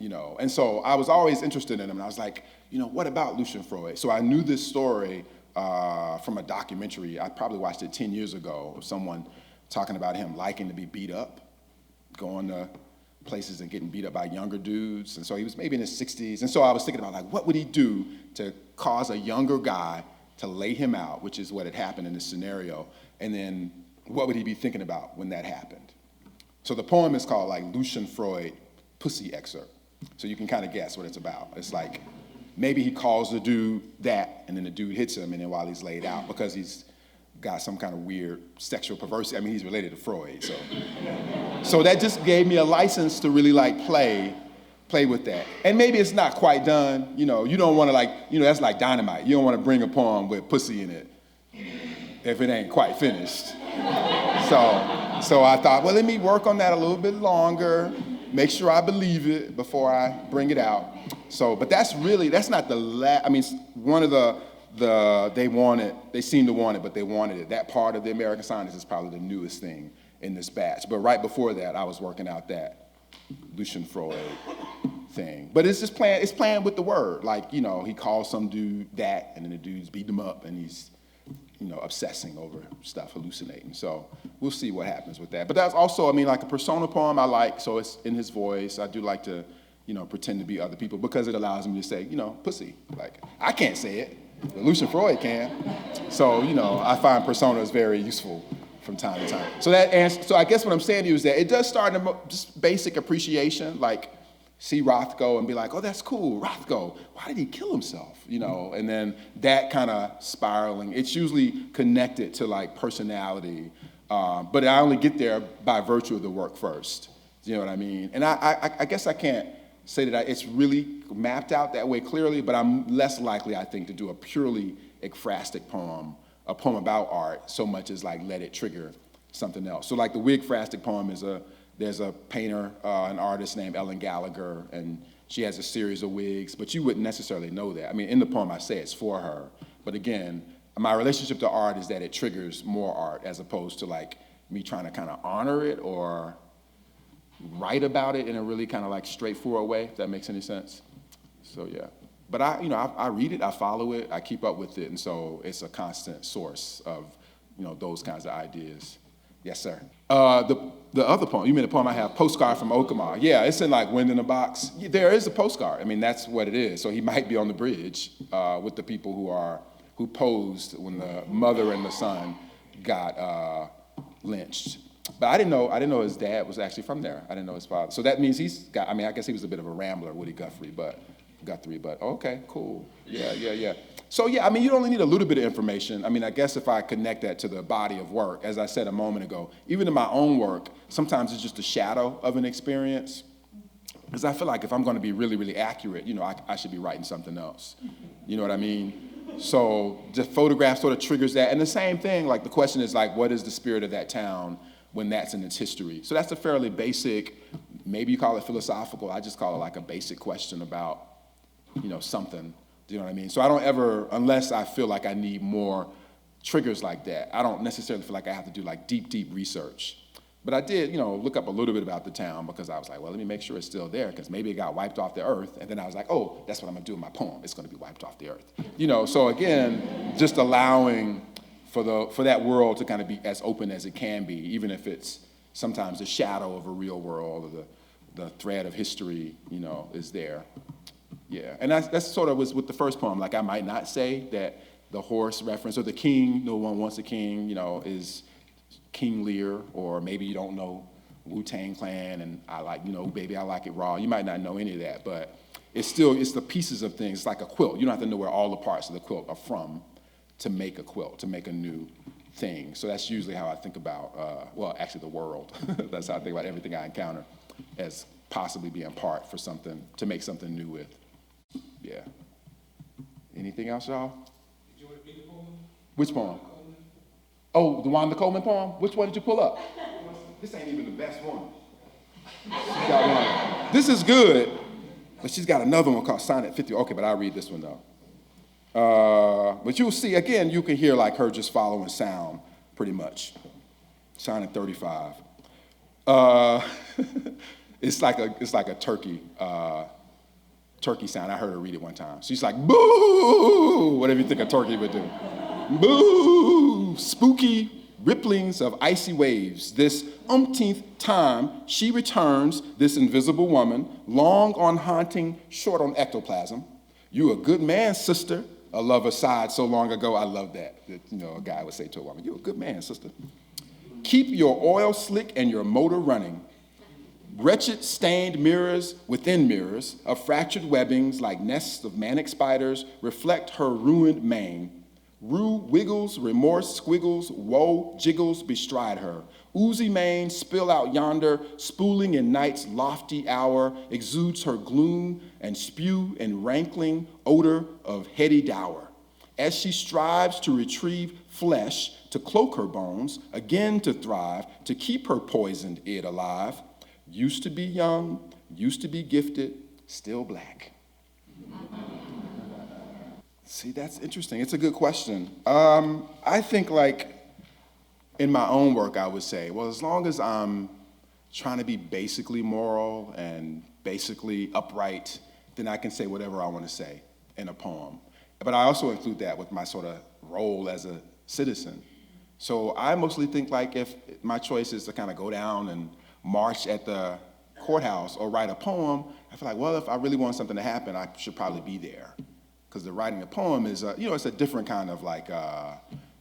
And so I was always interested in him, and I was like, what about Lucian Freud? So I knew this story from a documentary. I probably watched it 10 years ago, of someone talking about him liking to be beat up, going to places and getting beat up by younger dudes. And so he was maybe in his 60s. And so I was thinking about like, what would he do to cause a younger guy to lay him out, which is what had happened in this scenario, and then what would he be thinking about when that happened? So the poem is called like Lucian Freud Pussy Excerpt. So you can kind of guess what it's about. It's like maybe he calls the dude that, and then the dude hits him, and then while he's laid out, because he's got some kind of weird sexual perversity. He's related to Freud, so that just gave me a license to really like play with that. And maybe it's not quite done. You don't want to that's like dynamite. You don't want to bring a poem with pussy in it if it ain't quite finished. So I thought, well, let me work on that a little bit longer, make sure I believe it before I bring it out. But that's not the last, one of they seem to want it, but they wanted it. That part of the American Sonnets is probably the newest thing in this batch. But right before that, I was working out that Lucian Freud thing. But it's just playing with the word. Like, he calls some dude that, and then the dude's beating him up, and he's, obsessing over stuff, hallucinating. So we'll see what happens with that. But that's also, like a persona poem I like, so it's in his voice. I do like to, pretend to be other people because it allows me to say, pussy. Like, I can't say it, but Lucian Freud can. So, I find personas very useful from time to time. So I guess what I'm saying to you is that it does start in just basic appreciation, like see Rothko and be like, oh, that's cool, Rothko, why did he kill himself? And then that kind of spiraling, it's usually connected to like personality, but I only get there by virtue of the work first. You know what I mean? And I guess I can't say that it's really mapped out that way clearly, but I'm less likely, I think, to do a purely ekphrastic poem, a poem about art, so much as like let it trigger something else. So like the Wigphrastic poem is There's a painter, an artist named Ellen Gallagher, and she has a series of wigs, but you wouldn't necessarily know that. I mean, in the poem I say it's for her, but again, my relationship to art is that it triggers more art as opposed to like me trying to kind of honor it or write about it in a really kind of like straightforward way, if that makes any sense. So yeah, but I read it, I follow it, I keep up with it, and so it's a constant source of, those kinds of ideas. Yes, sir. The other poem, you mean the poem I have, Postcard from Okama. Yeah, it's in like Wind in a Box. There is a postcard. I mean, that's what it is. So he might be on the bridge with the people who posed when the mother and the son got lynched. But I didn't know his dad was actually from there. I didn't know his father. So that means I guess he was a bit of a rambler, Woody Guthrie, but okay, cool. Yeah. So yeah, I mean, you only need a little bit of information. I mean, I guess if I connect that to the body of work, as I said a moment ago, even in my own work, sometimes it's just a shadow of an experience. Because I feel like if I'm going to be really, really accurate, I should be writing something else. You know what I mean? So the photograph sort of triggers that. And the same thing, like the question is like, what is the spirit of that town when that's in its history? So that's a fairly basic, maybe you call it philosophical, I just call it like a basic question about, something. Do you know what I mean? So I don't ever, unless I feel like I need more triggers like that, I don't necessarily feel like I have to do like deep, deep research. But I did, look up a little bit about the town because I was like, well, let me make sure it's still there because maybe it got wiped off the earth. And then I was like, oh, that's what I'm gonna do in my poem. It's gonna be wiped off the earth. So again, just allowing for that world to kind of be as open as it can be, even if it's sometimes the shadow of a real world or the thread of history, is there. Yeah, and that's sort of was with the first poem. Like I might not say that the horse reference or the king, no one wants a king, is King Lear, or maybe you don't know Wu-Tang Clan and I like, Baby I Like It Raw. You might not know any of that, but it's the pieces of things. It's like a quilt. You don't have to know where all the parts of the quilt are from to make a quilt, to make a new thing. So that's usually how I think about, actually the world. That's how I think about everything I encounter as possibly being part for something, to make something new with. Yeah. Anything else, y'all? Did you repeat the poem? Which poem? Oh, the Wanda Coleman poem? Which one did you pull up? This ain't even the best one. She's got one. This is good, but she's got another one called Sonnet 50. Okay, but I'll read this one though. But you'll see, again, you can hear like her just following sound pretty much. Sonnet 35. It's like a turkey sound. I heard her read it one time. She's like, boo, whatever you think a turkey would do. Boo, spooky ripplings of icy waves. This umpteenth time she returns, this invisible woman, long on haunting, short on ectoplasm. You a good man, sister, a lover sighed so long ago. I love that a guy would say to a woman, you a good man, sister. Keep your oil slick and your motor running. Wretched stained mirrors within mirrors of fractured webbings like nests of manic spiders reflect her ruined mane. Rue wiggles, remorse squiggles, woe jiggles bestride her. Oozy mane spill out yonder, spooling in night's lofty hour, exudes her gloom and spew and rankling odor of heady dower. As she strives to retrieve flesh, to cloak her bones, again to thrive, to keep her poisoned id alive, used to be young, used to be gifted, still black. See, that's interesting. It's a good question. I think like in my own work, I would say, well, as long as I'm trying to be basically moral and basically upright, then I can say whatever I want to say in a poem. But I also include that with my sort of role as a citizen. So I mostly think like if my choice is to kind of go down and march at the courthouse or write a poem, I feel like, well, if I really want something to happen, I should probably be there. Because the writing a poem is, it's a different kind of like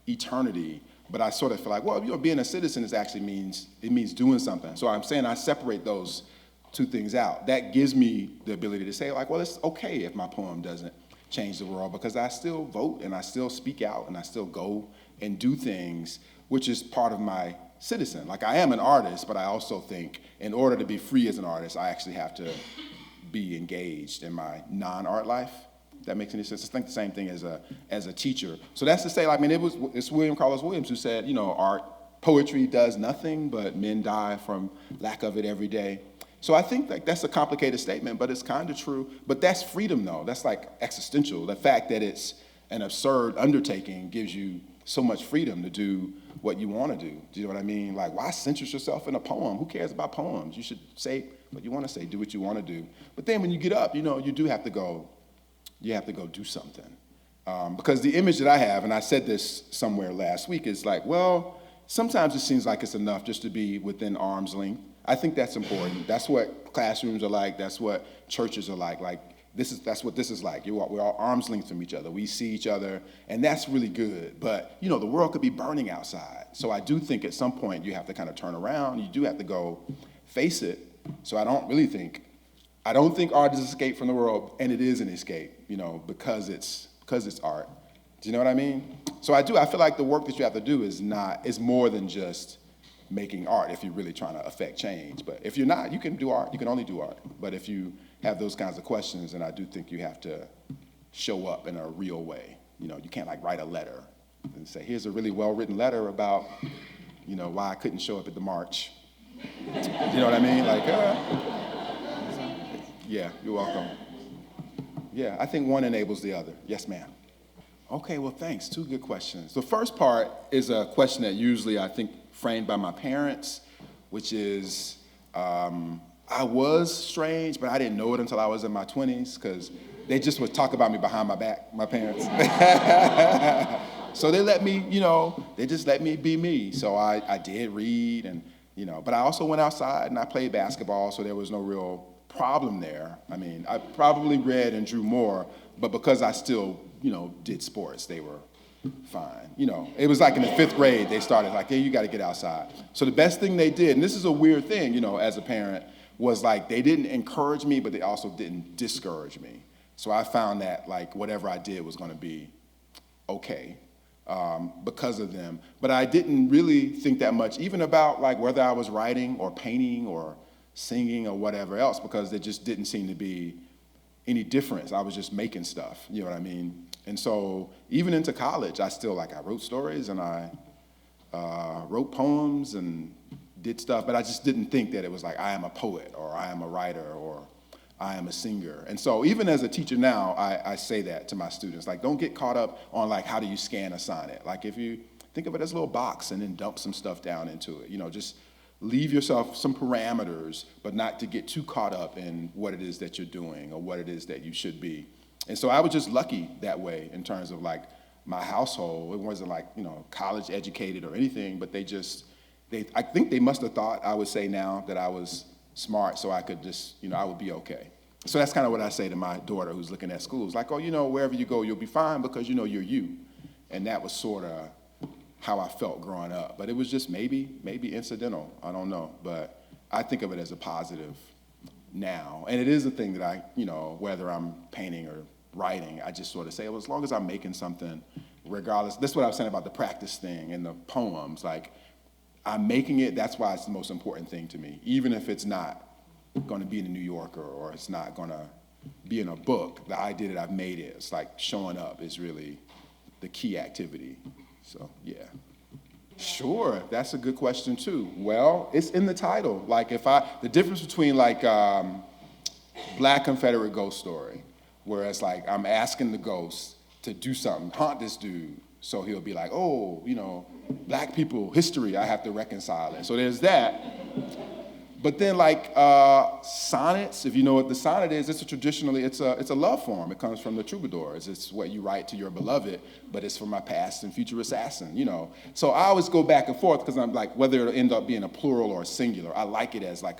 eternity. But I sort of feel like, well, being a citizen means doing something. So I'm saying I separate those two things out. That gives me the ability to say like, well, it's okay if my poem doesn't change the world because I still vote and I still speak out and I still go and do things, which is part of my citizen. Like I am an artist, but I also think in order to be free as an artist, I actually have to be engaged in my non-art life. If that makes any sense. I think the same thing as a teacher. So that's to say, it's William Carlos Williams who said, art poetry does nothing, but men die from lack of it every day. So I think like that's a complicated statement, but it's kind of true. But that's freedom, though. That's like existential. The fact that it's an absurd undertaking gives you so much freedom to do what you want to do. Do you know what I mean? Like, why censor yourself in a poem? Who cares about poems? You should say what you want to say, do what you want to do. But then when you get up, you know, you do have to go, do something. Because the image that I have, and I said this somewhere last week, is like, well, sometimes it seems like it's enough just to be within arm's length. I think that's important. That's what classrooms are like. That's what churches are like. Like, that's what this is like. We're all arm's length from each other. We see each other, and that's really good. But, you know, the world could be burning outside. So I do think at some point you have to kind of turn around. You do have to go face it. So I don't think art is an escape from the world, and it is an escape, you know, because it's art. Do you know what I mean? So I feel like the work that you have to do is more than just making art if you're really trying to affect change. But if you're not, you can do art. You can only do art. But if you have those kinds of questions, then I do think you have to show up in a real way. You know, you can't like write a letter and say, here's a really well-written letter about, you know, why I couldn't show up at the march. You know what I mean? Like, yeah, you're welcome. Yeah, I think one enables the other. Yes, ma'am. Okay, well, thanks. Two good questions. The first part is a question that usually I think framed by my parents, which is, I was strange, but I didn't know it until I was in my 20s, because they just would talk about me behind my back, my parents. So they let me, you know, they just let me be me. So I did read, and, you know, but I also went outside and I played basketball, so there was no real problem there. I mean, I probably read and drew more, but because I still, you know, did sports, they were fine. You know, it was like in the 5th grade, they started like, hey, you got to get outside. So the best thing they did, and this is a weird thing, you know, as a parent, was like they didn't encourage me, but they also didn't discourage me. So I found that like whatever I did was going to be okay because of them. But I didn't really think that much, even about like whether I was writing or painting or singing or whatever else, because there just didn't seem to be any difference. I was just making stuff, you know what I mean? And so even into college, I wrote stories and I wrote poems and did stuff, but I just didn't think that it was like I am a poet or I am a writer or I am a singer. And so even as a teacher now, I say that to my students, like, don't get caught up on like how do you scan a sonnet. Like if you think of it as a little box and then dump some stuff down into it, you know, just leave yourself some parameters, but not to get too caught up in what it is that you're doing or what it is that you should be. And so I was just lucky that way in terms of like my household. It wasn't like, you know, college educated or anything, but I think they must have thought, I would say now, that I was smart so I could just, you know, I would be okay. So that's kind of what I say to my daughter who's looking at schools. Like, oh, you know, wherever you go, you'll be fine because, you know, you're you. And that was sort of how I felt growing up. But it was just maybe incidental. I don't know. But I think of it as a positive now. And it is a thing that I, you know, whether I'm painting or writing, I just sort of say, well, as long as I'm making something, regardless. That's what I was saying about the practice thing and the poems. Like, I'm making it, that's why it's the most important thing to me. Even if it's not going to be in the New Yorker or it's not going to be in a book, the idea that I've made it, it's like showing up is really the key activity. So, yeah. Sure, that's a good question too. Well, it's in the title. Like the difference between like Black Confederate Ghost Story, where it's like I'm asking the ghost to do something, haunt this dude, so he'll be like, oh, you know, Black people, history, I have to reconcile it. So there's that. But then like sonnets, if you know what the sonnet is, it's a love form. It comes from the troubadours. It's what you write to your beloved, but it's for my past and future assassin, you know. So I always go back and forth because I'm like, whether it'll end up being a plural or a singular, I like it as like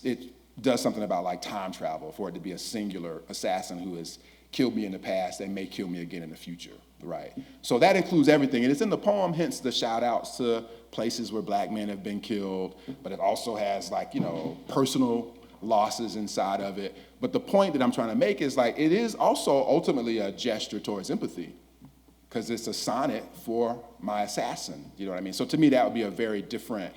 it does something about like time travel, for it to be a singular assassin who has killed me in the past and may kill me again in the future, right? So that includes everything. And it's in the poem, hence the shout outs to places where Black men have been killed, but it also has like, you know, personal losses inside of it. But the point that I'm trying to make is like, it is also ultimately a gesture towards empathy, because it's a sonnet for my assassin, you know what I mean? So to me, that would be a very different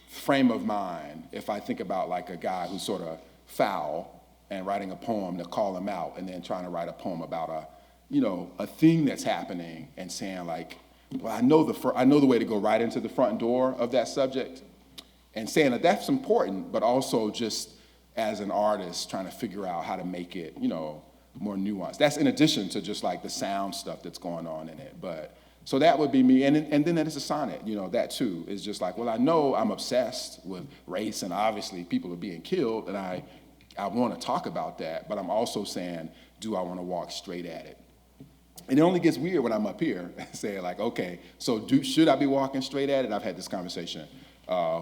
frame of mind if I think about like a guy who's sort of foul and writing a poem to call him out, and then trying to write a poem about a thing that's happening and saying like, well, I know the way to go right into the front door of that subject, and saying that that's important, but also just as an artist trying to figure out how to make it, more nuanced. That's in addition to just like the sound stuff that's going on in it. But so that would be me, and then it's a sonnet. That too is just like, well, I know I'm obsessed with race, and obviously people are being killed, and I want to talk about that, but I'm also saying, do I want to walk straight at it? And it only gets weird when I'm up here saying like, okay, so should I be walking straight at it? I've had this conversation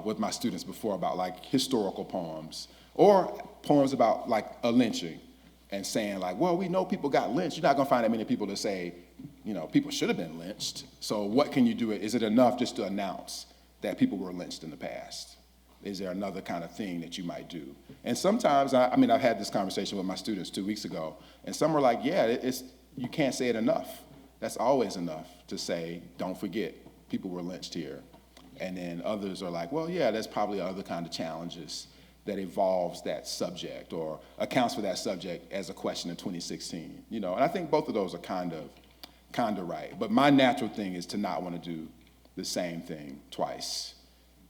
with my students before about like historical poems or poems about like a lynching, and saying like, well, we know people got lynched. You're not gonna find that many people to say, people should have been lynched. So what can you do? Is it enough just to announce that people were lynched in the past? Is there another kind of thing that you might do? And sometimes, I've had this conversation with my students 2 weeks ago, and some were like, yeah, you can't say it enough. That's always enough to say, don't forget, people were lynched here. And then others are like, well, yeah, there's probably other kind of challenges that evolves that subject or accounts for that subject as a question in 2016. And I think both of those are kind of right. But my natural thing is to not want to do the same thing twice.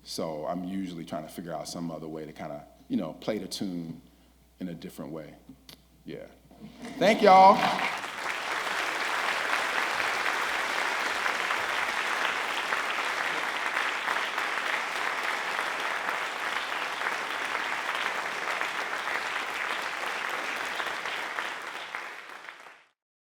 So I'm usually trying to figure out some other way to kind of, play the tune in a different way. Yeah. Thank y'all.